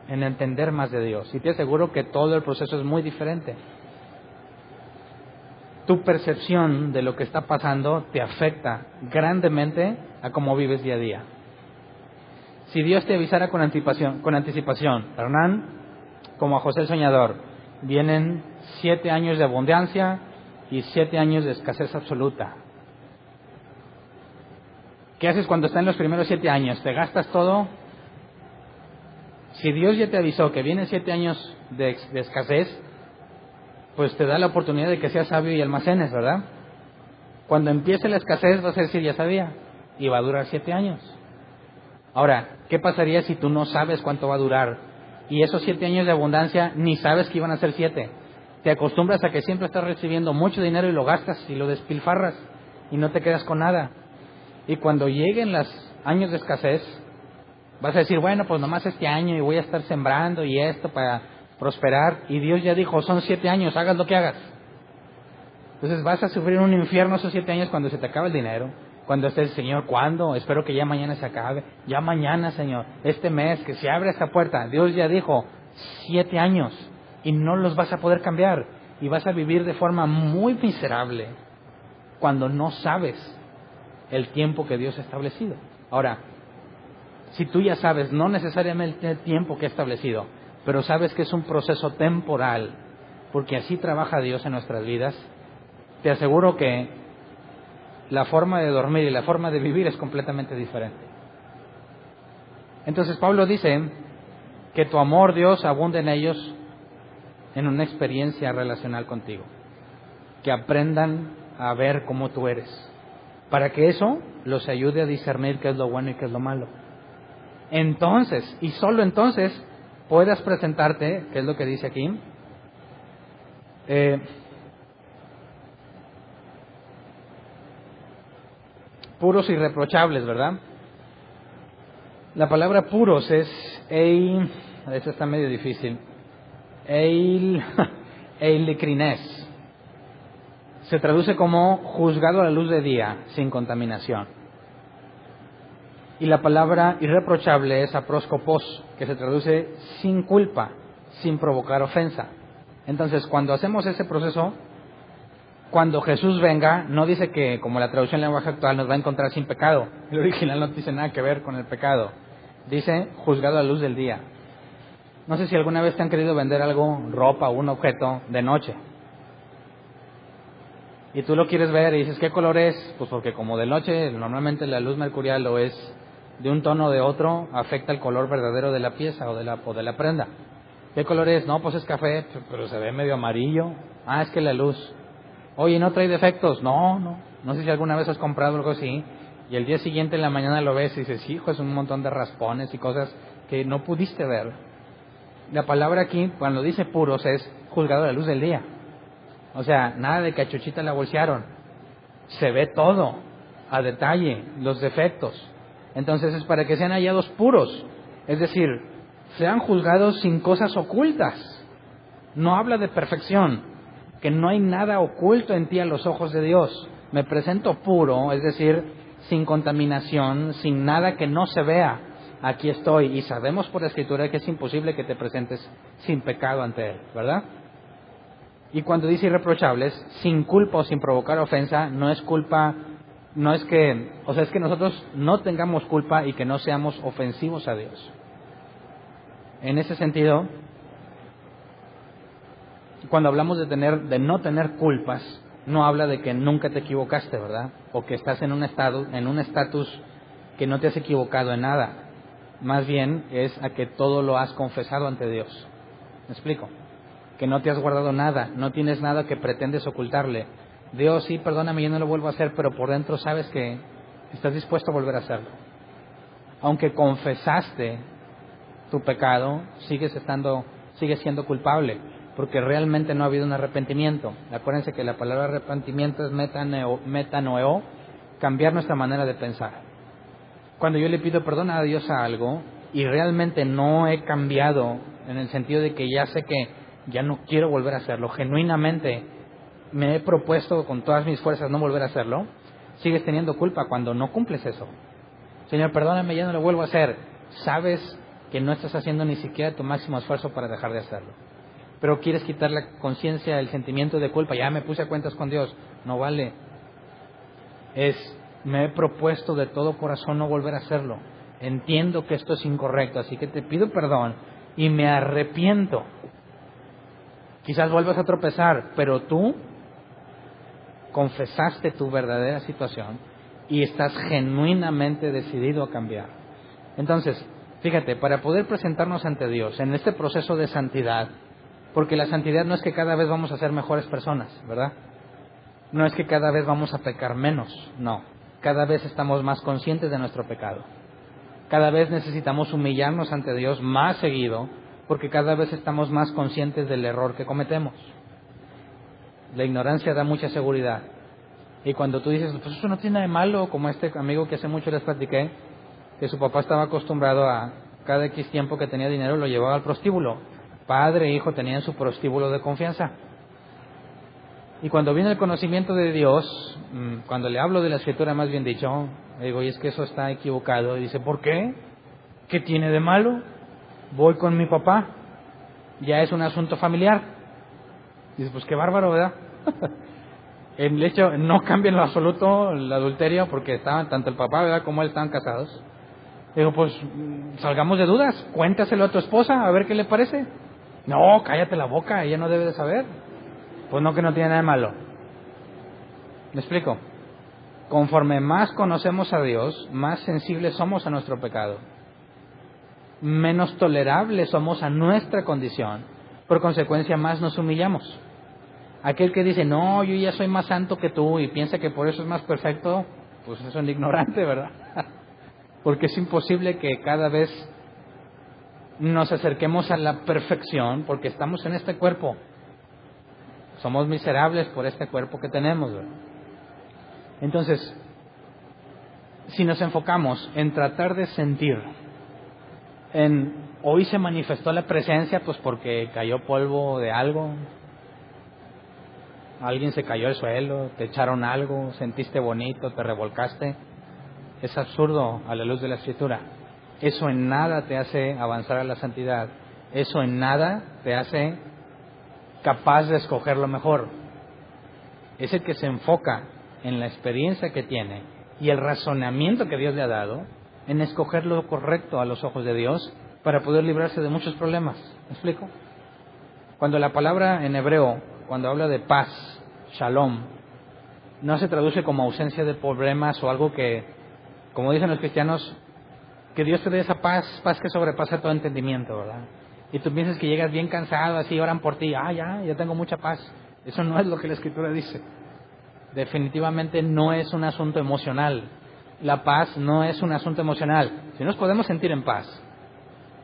en entender más de Dios. Y te aseguro que todo el proceso es muy diferente. Tu percepción de lo que está pasando te afecta grandemente a cómo vives día a día. Si Dios te avisara con anticipación, Hernán, como a José el Soñador, vienen 7 años de abundancia, y 7 años de escasez absoluta. ¿Qué haces cuando estás en los primeros 7 años? ¿Te gastas todo? Si Dios ya te avisó que vienen 7 años de escasez, pues te da la oportunidad de que seas sabio y almacenes, ¿verdad? Cuando empiece la escasez vas a decir, ya sabía, y va a durar 7 años. Ahora, ¿qué pasaría si tú no sabes cuánto va a durar? Y esos 7 años de abundancia ni sabes que iban a ser 7. Te acostumbras a que siempre estás recibiendo mucho dinero y lo gastas y lo despilfarras y no te quedas con nada. Y cuando lleguen los años de escasez, vas a decir, bueno, pues nomás este año y voy a estar sembrando y esto para prosperar. Y Dios ya dijo, son 7 años, hagas lo que hagas. Entonces vas a sufrir un infierno esos 7 años cuando se te acaba el dinero. Cuando estés, Señor, ¿cuándo? Espero que ya mañana se acabe. Ya mañana, Señor. Este mes, que se abre esta puerta. Dios ya dijo, 7 años. Y no los vas a poder cambiar. Y vas a vivir de forma muy miserable cuando no sabes el tiempo que Dios ha establecido. Ahora, si tú ya sabes, no necesariamente el tiempo que ha establecido, pero sabes que es un proceso temporal, porque así trabaja Dios en nuestras vidas, te aseguro que la forma de dormir y la forma de vivir es completamente diferente. Entonces Pablo dice que tu amor, Dios, abunde en ellos en una experiencia relacional contigo, que aprendan a ver cómo tú eres, para que eso los ayude a discernir qué es lo bueno y qué es lo malo. Entonces, y solo entonces, puedas presentarte, ¿qué es lo que dice aquí? Puros y irreprochables, ¿verdad? La palabra puros es eso está medio difícil, eilikrines. Se traduce como juzgado a la luz de día, sin contaminación. Y la palabra irreprochable es aproskopos, que se traduce sin culpa, sin provocar ofensa. Entonces, cuando hacemos ese proceso, cuando Jesús venga, no dice que, como la traducción en lenguaje actual, nos va a encontrar sin pecado. El original no dice nada que ver con el pecado. Dice juzgado a la luz del día. No sé si alguna vez te han querido vender algo, ropa o un objeto, de noche. Y tú lo quieres ver y dices, ¿qué color es? Pues porque como de noche, normalmente la luz mercurial o es de un tono o de otro, afecta el color verdadero de la pieza o de la prenda. ¿Qué color es? No, pues es café, pero se ve medio amarillo. Ah, es que la luz. Oye, ¿no trae defectos? No sé si alguna vez has comprado algo así y el día siguiente en la mañana lo ves y dices, hijo, es un montón de raspones y cosas que no pudiste ver. La palabra aquí, cuando dice puros, es juzgado a la luz del día. O sea, nada de que a Chuchita la bolsearon. Se ve todo, a detalle, los defectos. Entonces es para que sean hallados puros. Es decir, sean juzgados sin cosas ocultas. No habla de perfección, que no hay nada oculto en ti a los ojos de Dios. Me presento puro, es decir, sin contaminación, sin nada que no se vea. Aquí estoy, y sabemos por la Escritura que es imposible que te presentes sin pecado ante Él, ¿verdad? Y cuando dice irreprochables, sin culpa o sin provocar ofensa, no es culpa, no es que, o sea, es que nosotros no tengamos culpa y que no seamos ofensivos a Dios. En ese sentido, cuando hablamos de no tener culpas, no habla de que nunca te equivocaste, ¿verdad? O que estás en un estatus que no te has equivocado en nada. Más bien es a que todo lo has confesado ante Dios. ¿Me explico? Que no te has guardado nada, no tienes nada que pretendes ocultarle. Dios, sí, perdóname, yo no lo vuelvo a hacer, pero por dentro sabes que estás dispuesto a volver a hacerlo. Aunque confesaste tu pecado, sigues siendo culpable, porque realmente no ha habido un arrepentimiento. Acuérdense que la palabra arrepentimiento es metanoeo, cambiar nuestra manera de pensar. Cuando yo le pido perdón a Dios a algo, y realmente no he cambiado, en el sentido de que ya sé que ya no quiero volver a hacerlo, genuinamente me he propuesto con todas mis fuerzas no volver a hacerlo, sigues teniendo culpa cuando no cumples eso. Señor, perdóname, ya no lo vuelvo a hacer. Sabes que no estás haciendo ni siquiera tu máximo esfuerzo para dejar de hacerlo, pero quieres quitar la conciencia, el sentimiento de culpa. Ya me puse a cuentas con Dios. No vale. Me he propuesto de todo corazón no volver a hacerlo. Entiendo que esto es incorrecto, así que te pido perdón y me arrepiento. Quizás vuelvas a tropezar, pero tú confesaste tu verdadera situación y estás genuinamente decidido a cambiar. Entonces, fíjate, para poder presentarnos ante Dios en este proceso de santidad, porque la santidad no es que cada vez vamos a ser mejores personas, ¿verdad? No es que cada vez vamos a pecar menos, no. Cada vez estamos más conscientes de nuestro pecado. Cada vez necesitamos humillarnos ante Dios más seguido, porque cada vez estamos más conscientes del error que cometemos. La ignorancia da mucha seguridad. Y cuando tú dices, pues eso no tiene nada de malo, como este amigo que hace mucho les platiqué, que su papá estaba acostumbrado a cada X tiempo que tenía dinero lo llevaba al prostíbulo. Padre e hijo tenían su prostíbulo de confianza. Y cuando viene el conocimiento de Dios, cuando le hablo de la Escritura, más bien dicho, le digo, y es que eso está equivocado. Y dice, ¿por qué? ¿Qué tiene de malo? Voy con mi papá. Ya es un asunto familiar. Dice, pues qué bárbaro, ¿verdad? El hecho no cambia en lo absoluto el adulterio, porque estaban, tanto el papá, ¿verdad?, como él estaban casados. Digo, pues salgamos de dudas, cuéntaselo a tu esposa, a ver qué le parece. No, cállate la boca, ella no debe de saber. Pues no, que no tiene nada de malo. ¿Me explico? Conforme más conocemos a Dios, más sensibles somos a nuestro pecado. Menos tolerables somos a nuestra condición. Por consecuencia, más nos humillamos. Aquel que dice, no, yo ya soy más santo que tú y piensa que por eso es más perfecto, pues es un ignorante, ¿verdad? Porque es imposible que cada vez nos acerquemos a la perfección, porque estamos en este cuerpo. Somos miserables por este cuerpo que tenemos, ¿verdad? Entonces, si nos enfocamos en tratar de sentir, en hoy se manifestó la presencia, pues porque cayó polvo de algo, alguien se cayó al suelo, te echaron algo, sentiste bonito, te revolcaste, es absurdo a la luz de la Escritura. Eso en nada te hace avanzar a la santidad, eso en nada te hace capaz de escoger lo mejor. Es el que se enfoca en la experiencia que tiene y el razonamiento que Dios le ha dado en escoger lo correcto a los ojos de Dios para poder librarse de muchos problemas. ¿Me explico? Cuando la palabra en hebreo, cuando habla de paz, shalom, no se traduce como ausencia de problemas o algo que, como dicen los cristianos, que Dios te dé esa paz, paz que sobrepasa todo entendimiento, ¿verdad? Y tú piensas que llegas bien cansado, así oran por ti, ya tengo mucha paz. Eso no es lo que la Escritura dice. Definitivamente no es un asunto emocional. La paz no es un asunto emocional. Si nos podemos sentir en paz.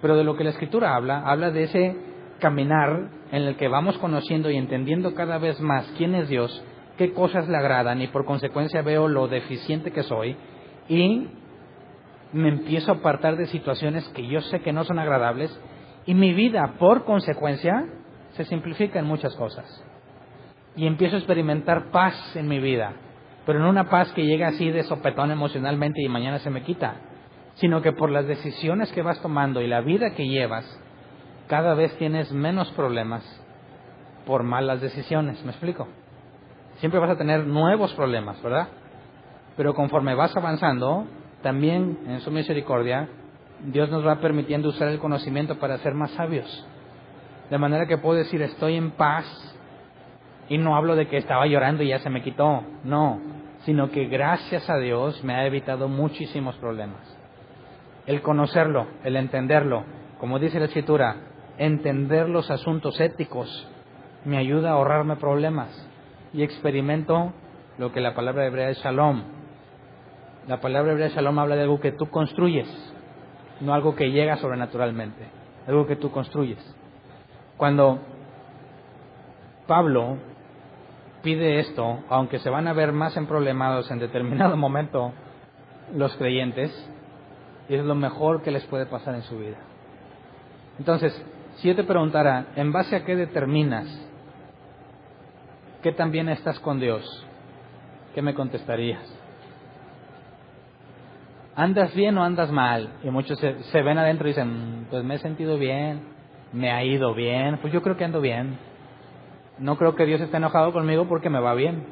Pero de lo que la Escritura habla de ese caminar en el que vamos conociendo y entendiendo cada vez más quién es Dios, qué cosas le agradan y por consecuencia veo lo deficiente que soy y me empiezo a apartar de situaciones que yo sé que no son agradables y mi vida por consecuencia se simplifica en muchas cosas. Y empiezo a experimentar paz en mi vida, pero no una paz que llega así de sopetón emocionalmente y mañana se me quita, sino que por las decisiones que vas tomando y la vida que llevas, cada vez tienes menos problemas por malas decisiones. ¿Me explico? Siempre vas a tener nuevos problemas, ¿verdad? Pero conforme vas avanzando, también en su misericordia, Dios nos va permitiendo usar el conocimiento para ser más sabios. De manera que puedo decir, estoy en paz. Y no hablo de que estaba llorando y ya se me quitó, no, sino que gracias a Dios me ha evitado muchísimos problemas. El conocerlo, el entenderlo, como dice la Escritura, entender los asuntos éticos me ayuda a ahorrarme problemas y experimento lo que la palabra hebrea es shalom. La palabra hebrea shalom habla de algo que tú construyes, no algo que llega sobrenaturalmente, algo que tú construyes. Cuando Pablo pide esto, aunque se van a ver más emproblemados en determinado momento los creyentes, es lo mejor que les puede pasar en su vida. Entonces, si yo te preguntara, ¿en base a qué determinas que también estás con Dios? ¿Qué me contestarías? ¿Andas bien o andas mal? Y muchos se ven adentro y dicen, pues me he sentido bien, me ha ido bien, pues yo creo que ando bien. No creo que Dios esté enojado conmigo porque me va bien.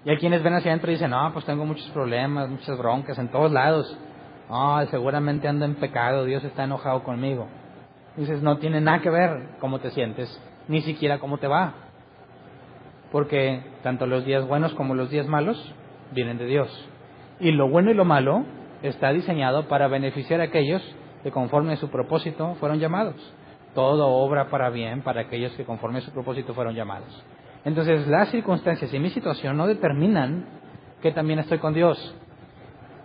Y hay quienes ven hacia adentro y dicen, no, pues tengo muchos problemas, muchas broncas en todos lados. Seguramente ando en pecado, Dios está enojado conmigo. Dices, no tiene nada que ver cómo te sientes, ni siquiera cómo te va. porque tanto los días buenos como los días malos vienen de Dios. Y lo bueno y lo malo está diseñado para beneficiar a aquellos que conforme a su propósito fueron llamados. Todo obra para bien para aquellos que conforme a su propósito fueron llamados. Entonces, las circunstancias y mi situación no determinan que también estoy con Dios.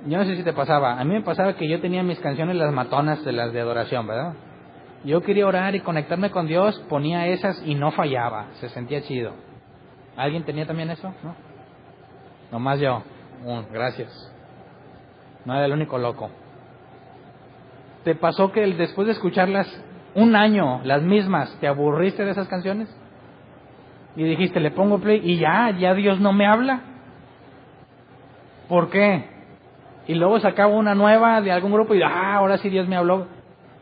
Yo no sé si te pasaba, a mí me pasaba que yo tenía mis canciones las matonas de las de adoración, ¿verdad? Yo quería orar y conectarme con Dios, ponía esas y no fallaba, se sentía chido. ¿Alguien tenía también eso? ¿No? Nomás yo. Gracias. No era el único loco. ¿Te pasó que después de escucharlas un año, las mismas, te aburriste de esas canciones? Y dijiste, le pongo play y ya Dios no me habla. ¿Por qué? Y luego sacaba una nueva de algún grupo y ahora sí Dios me habló.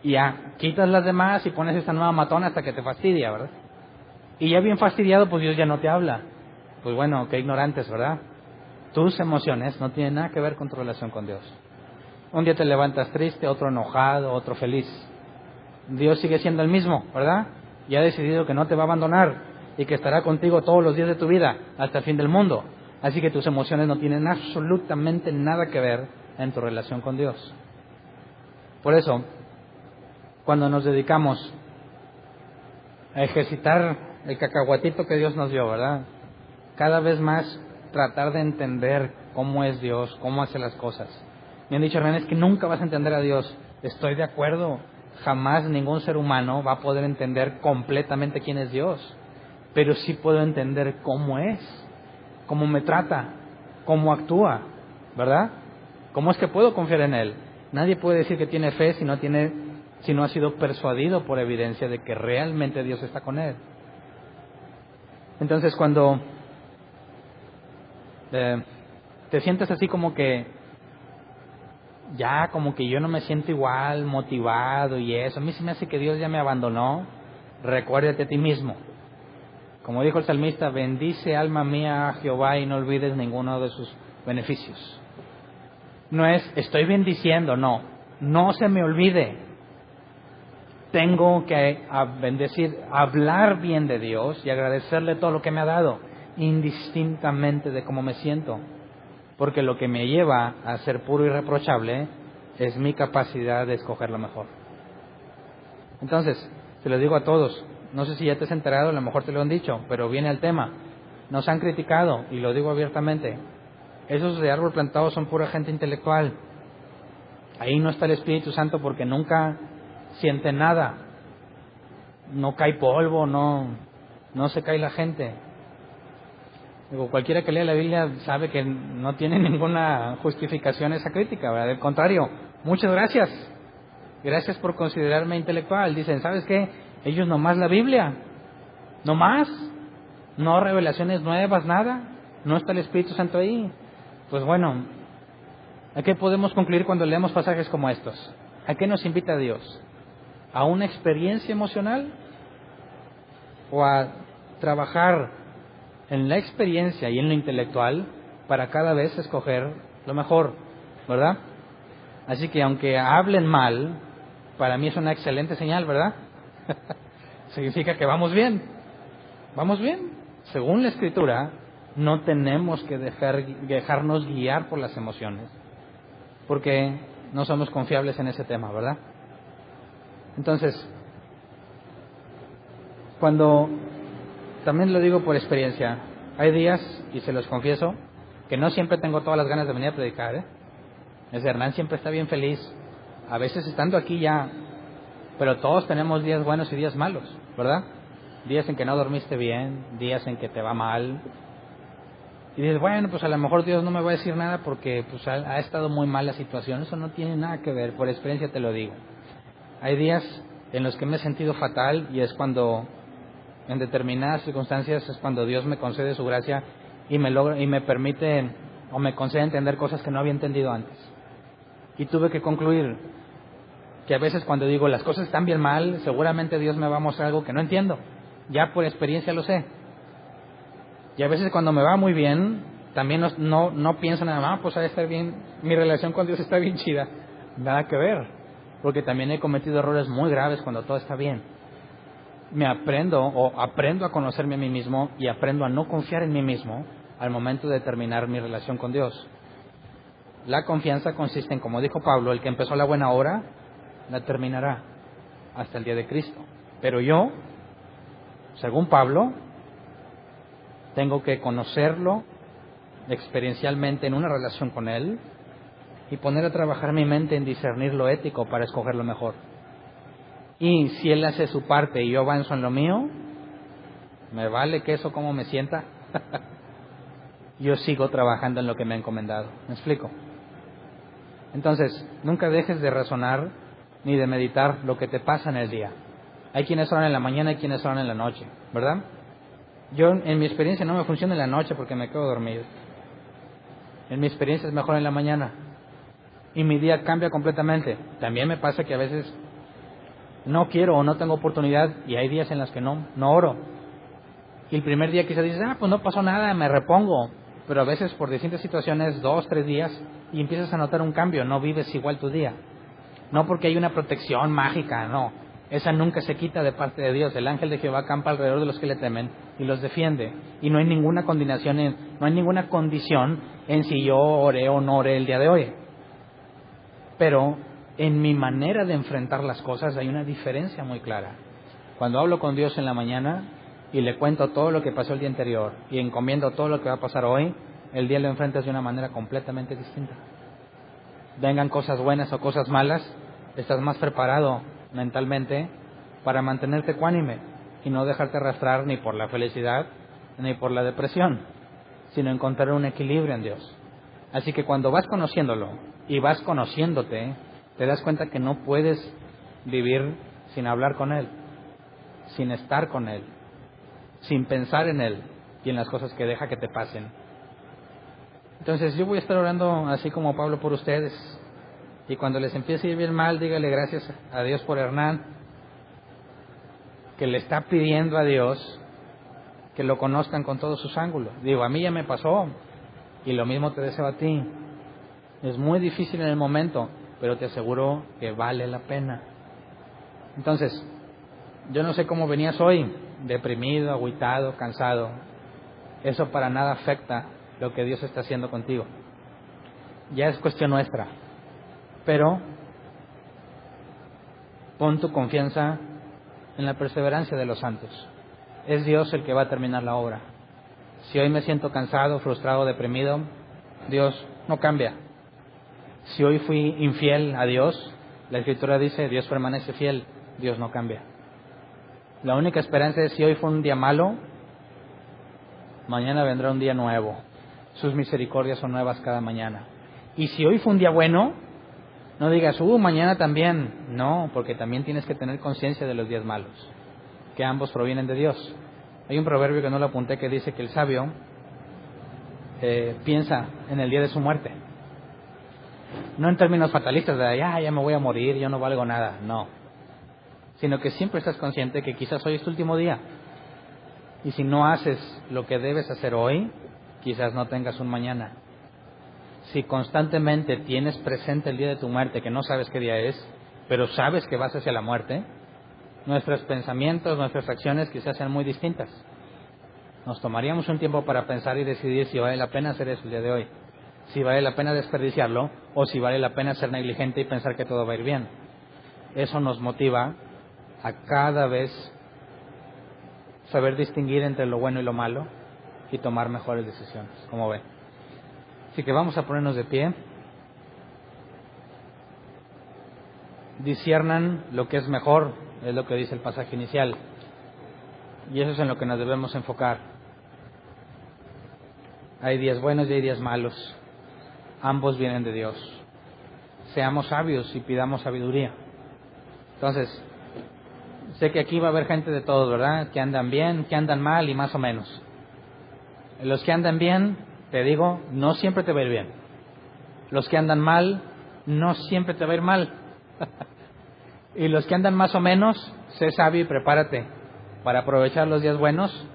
Y ya, quitas las demás y pones esta nueva matona hasta que te fastidia, ¿verdad? Y ya bien fastidiado, pues Dios ya no te habla. Pues bueno, qué ignorantes, ¿verdad? Tus emociones no tienen nada que ver con tu relación con Dios. Un día te levantas triste, otro enojado, otro feliz. Dios sigue siendo el mismo, ¿verdad? Y ha decidido que no te va a abandonar y que estará contigo todos los días de tu vida hasta el fin del mundo. Así que tus emociones no tienen absolutamente nada que ver en tu relación con Dios. Por eso, cuando nos dedicamos a ejercitar el cacahuatito que Dios nos dio, ¿verdad? Cada vez más tratar de entender cómo es Dios, cómo hace las cosas. Me han dicho, Hernán, es que nunca vas a entender a Dios. Estoy de acuerdo. Jamás ningún ser humano va a poder entender completamente quién es Dios. Pero sí puedo entender cómo es, cómo me trata, cómo actúa, ¿verdad? ¿Cómo es que puedo confiar en Él? Nadie puede decir que tiene fe si no ha sido persuadido por evidencia de que realmente Dios está con él. Entonces, cuando te sientes así como que yo no me siento igual, motivado y eso, a mí se me hace que Dios ya me abandonó, recuérdate a ti mismo. Como dijo el salmista, bendice alma mía a Jehová y no olvides ninguno de sus beneficios. No es, estoy bendiciendo, no se me olvide. Tengo que bendecir, hablar bien de Dios y agradecerle todo lo que me ha dado, indistintamente de cómo me siento. Porque lo que me lleva a ser puro y irreprochable es mi capacidad de escoger lo mejor. Entonces, se lo digo a todos, no sé si ya te has enterado, a lo mejor te lo han dicho, pero viene al tema. Nos han criticado, y lo digo abiertamente, esos de árbol plantado son pura gente intelectual. Ahí no está el Espíritu Santo porque nunca siente nada, no cae polvo, no se cae la gente. Digo, cualquiera que lea la Biblia sabe que no tiene ninguna justificación esa crítica, ¿verdad? Al contrario, muchas gracias por considerarme intelectual. Dicen, ¿sabes qué? Ellos nomás la Biblia, nomás, no revelaciones nuevas, nada, no está el Espíritu Santo ahí. Pues bueno, ¿a qué podemos concluir cuando leemos pasajes como estos? ¿A qué nos invita Dios? ¿A una experiencia emocional? ¿O a trabajar en la experiencia y en lo intelectual para cada vez escoger lo mejor, ¿verdad? Así que aunque hablen mal, para mí es una excelente señal, ¿verdad? Significa que vamos bien. Según la Escritura, no tenemos que dejarnos guiar por las emociones, porque no somos confiables en ese tema, ¿verdad? Entonces, también lo digo por experiencia, hay días, y se los confieso, que no siempre tengo todas las ganas de venir a predicar, Hernán siempre está bien feliz, a veces estando aquí ya, pero todos tenemos días buenos y días malos, ¿verdad? Días en que no dormiste bien, días en que te va mal, y dices, bueno, pues a lo mejor Dios no me va a decir nada porque pues ha estado muy mal la situación. Eso no tiene nada que ver, por experiencia te lo digo. Hay días en los que me he sentido fatal y es cuando, en determinadas circunstancias, es cuando Dios me concede su gracia y me permite o me concede entender cosas que no había entendido antes. Y tuve que concluir que a veces cuando digo las cosas están bien mal, seguramente Dios me va a mostrar algo que no entiendo. Ya por experiencia lo sé. Y a veces cuando me va muy bien, también no pienso nada más, pues ha de estar bien, mi relación con Dios está bien chida. Nada que ver, porque también he cometido errores muy graves cuando todo está bien. me aprendo a conocerme a mí mismo y aprendo a no confiar en mí mismo al momento de terminar mi relación con Dios. La confianza consiste en, como dijo Pablo, el que empezó la buena obra, la terminará hasta el día de Cristo. Pero yo, según Pablo, tengo que conocerlo experiencialmente en una relación con Él y poner a trabajar mi mente en discernir lo ético para escoger lo mejor. Y si Él hace su parte y yo avanzo en lo mío, me vale que eso como me sienta. Yo sigo trabajando en lo que me ha encomendado. ¿Me explico? Entonces, nunca dejes de razonar ni de meditar lo que te pasa en el día. Hay quienes oran en la mañana y quienes oran en la noche, ¿verdad? Yo, en mi experiencia, no me funciona en la noche porque me quedo dormido. En mi experiencia es mejor en la mañana. Y mi día cambia completamente. También me pasa que a veces no quiero o no tengo oportunidad y hay días en los que no oro. Y el primer día quizás dices, pues no pasó nada, me repongo. Pero a veces por distintas situaciones, 2, 3 días, y empiezas a notar un cambio, no vives igual tu día. No porque hay una protección mágica, no. Esa nunca se quita de parte de Dios. El ángel de Jehová acampa alrededor de los que le temen y los defiende. Y no hay ninguna condición en si yo oré o no oré el día de hoy. Pero en mi manera de enfrentar las cosas hay una diferencia muy clara. Cuando hablo con Dios en la mañana y le cuento todo lo que pasó el día anterior y encomiendo todo lo que va a pasar hoy, el día lo enfrentas de una manera completamente distinta. Vengan cosas buenas o cosas malas, estás más preparado mentalmente para mantenerte ecuánime y no dejarte arrastrar ni por la felicidad ni por la depresión, sino encontrar un equilibrio en Dios. Así que cuando vas conociéndolo y vas conociéndote, te das cuenta que no puedes vivir sin hablar con Él, sin estar con Él, sin pensar en Él y en las cosas que deja que te pasen. Entonces yo voy a estar orando así como Pablo por ustedes. Y cuando les empiece a ir bien mal, dígale gracias a Dios por Hernán, que le está pidiendo a Dios que lo conozcan con todos sus ángulos. Digo, a mí ya me pasó y lo mismo te deseo a ti. Es muy difícil en el momento, pero te aseguro que vale la pena. Entonces, yo no sé cómo venías hoy, deprimido, agüitado, cansado. Eso para nada afecta lo que Dios está haciendo contigo. Ya es cuestión nuestra. Pero pon tu confianza en la perseverancia de los santos. Es Dios el que va a terminar la obra. Si hoy me siento cansado, frustrado, deprimido, Dios no cambia. Si hoy fui infiel a Dios, la Escritura dice, Dios permanece fiel, Dios no cambia. La única esperanza es si hoy fue un día malo, mañana vendrá un día nuevo. Sus misericordias son nuevas cada mañana. Y si hoy fue un día bueno, no digas, mañana también. No, porque también tienes que tener conciencia de los días malos, que ambos provienen de Dios. Hay un proverbio que no lo apunté que dice que el sabio piensa en el día de su muerte. No en términos fatalistas de, ya me voy a morir, yo no valgo nada. No. Sino que siempre estás consciente que quizás hoy es tu último día. Y si no haces lo que debes hacer hoy, quizás no tengas un mañana. Si constantemente tienes presente el día de tu muerte, que no sabes qué día es, pero sabes que vas hacia la muerte, nuestros pensamientos, nuestras acciones quizás sean muy distintas. Nos tomaríamos un tiempo para pensar y decidir si vale la pena hacer eso el día de hoy, si vale la pena desperdiciarlo o si vale la pena ser negligente y pensar que todo va a ir bien. Eso nos motiva a cada vez saber distinguir entre lo bueno y lo malo y tomar mejores decisiones, como ven. Así que vamos a ponernos de pie. Disciernan lo que es mejor, es lo que dice el pasaje inicial. Y eso es en lo que nos debemos enfocar. Hay días buenos y hay días malos. Ambos vienen de Dios. Seamos sabios y pidamos sabiduría. Entonces, sé que aquí va a haber gente de todos, ¿verdad? Que andan bien, que andan mal y más o menos. Los que andan bien, te digo, no siempre te va a ir bien. Los que andan mal, no siempre te va a ir mal. Y los que andan más o menos, sé sabio y prepárate para aprovechar los días buenos,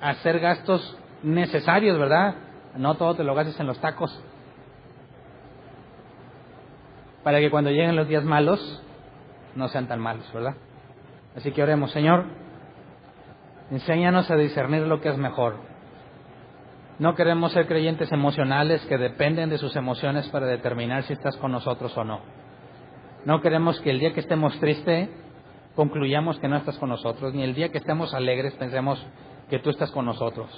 hacer gastos necesarios, ¿verdad? No todo te lo gastes en los tacos. Para que cuando lleguen los días malos, no sean tan malos, ¿verdad? Así que oremos, Señor. Enséñanos a discernir lo que es mejor. No queremos ser creyentes emocionales que dependen de sus emociones para determinar si estás con nosotros o no. No queremos que el día que estemos tristes concluyamos que no estás con nosotros, ni el día que estemos alegres pensemos que tú estás con nosotros.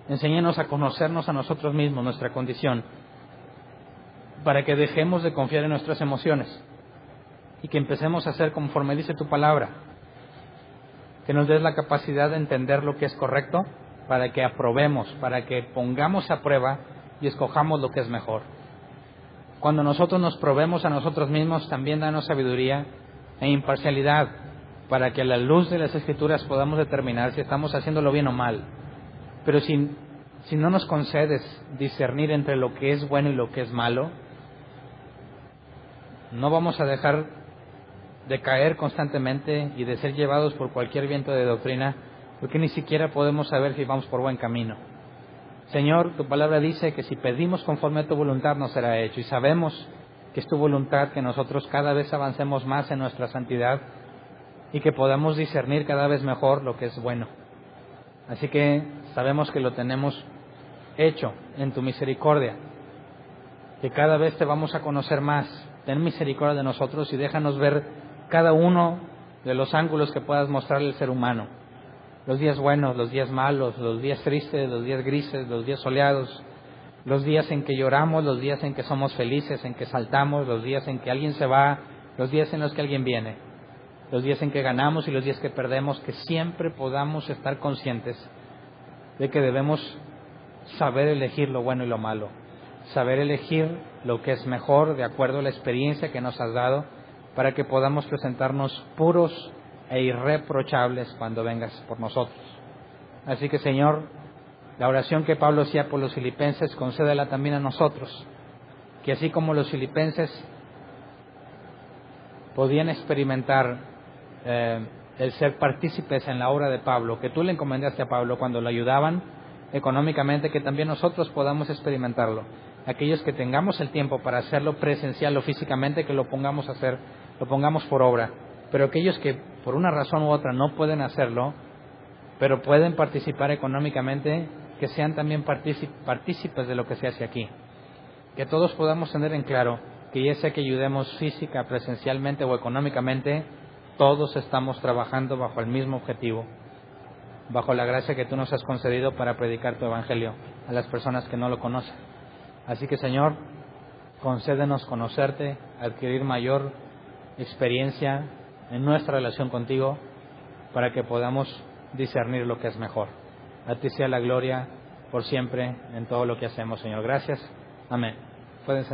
Enséñanos a conocernos a nosotros mismos, nuestra condición, para que dejemos de confiar en nuestras emociones y que empecemos a hacer conforme dice tu palabra. Que nos des la capacidad de entender lo que es correcto, para que aprobemos, para que pongamos a prueba y escojamos lo que es mejor. Cuando nosotros nos probemos a nosotros mismos, también danos sabiduría e imparcialidad, para que a la luz de las Escrituras podamos determinar si estamos haciéndolo bien o mal. Pero si no nos concedes discernir entre lo que es bueno y lo que es malo, no vamos a dejar de caer constantemente y de ser llevados por cualquier viento de doctrina, porque ni siquiera podemos saber si vamos por buen camino. Señor, tu palabra dice que si pedimos conforme a tu voluntad nos será hecho, y sabemos que es tu voluntad que nosotros cada vez avancemos más en nuestra santidad y que podamos discernir cada vez mejor lo que es bueno. Así que sabemos que lo tenemos hecho en tu misericordia, que cada vez te vamos a conocer más. Ten misericordia de nosotros y déjanos ver cada uno de los ángulos que puedas mostrarle al ser humano. Los días buenos, los días malos, los días tristes, los días grises, los días soleados, los días en que lloramos, los días en que somos felices, en que saltamos, los días en que alguien se va, los días en los que alguien viene, los días en que ganamos y los días que perdemos, que siempre podamos estar conscientes de que debemos saber elegir lo bueno y lo malo, saber elegir lo que es mejor de acuerdo a la experiencia que nos has dado, para que podamos presentarnos puros e irreprochables cuando vengas por nosotros. Así que, Señor, la oración que Pablo hacía por los filipenses, concédela también a nosotros, que así como los filipenses podían experimentar el ser partícipes en la obra de Pablo, que tú le encomendaste a Pablo cuando lo ayudaban económicamente, que también nosotros podamos experimentarlo. Aquellos que tengamos el tiempo para hacerlo presencial o físicamente, que lo pongamos a hacer, lo pongamos por obra. Pero aquellos que por una razón u otra no pueden hacerlo, pero pueden participar económicamente, que sean también partícipes de lo que se hace aquí. Que todos podamos tener en claro que ya sea que ayudemos física, presencialmente o económicamente, todos estamos trabajando bajo el mismo objetivo, bajo la gracia que tú nos has concedido para predicar tu evangelio a las personas que no lo conocen. Así que, Señor, concédenos conocerte, adquirir mayor experiencia en nuestra relación contigo, para que podamos discernir lo que es mejor. A ti sea la gloria por siempre en todo lo que hacemos, Señor. Gracias. Amén. Pueden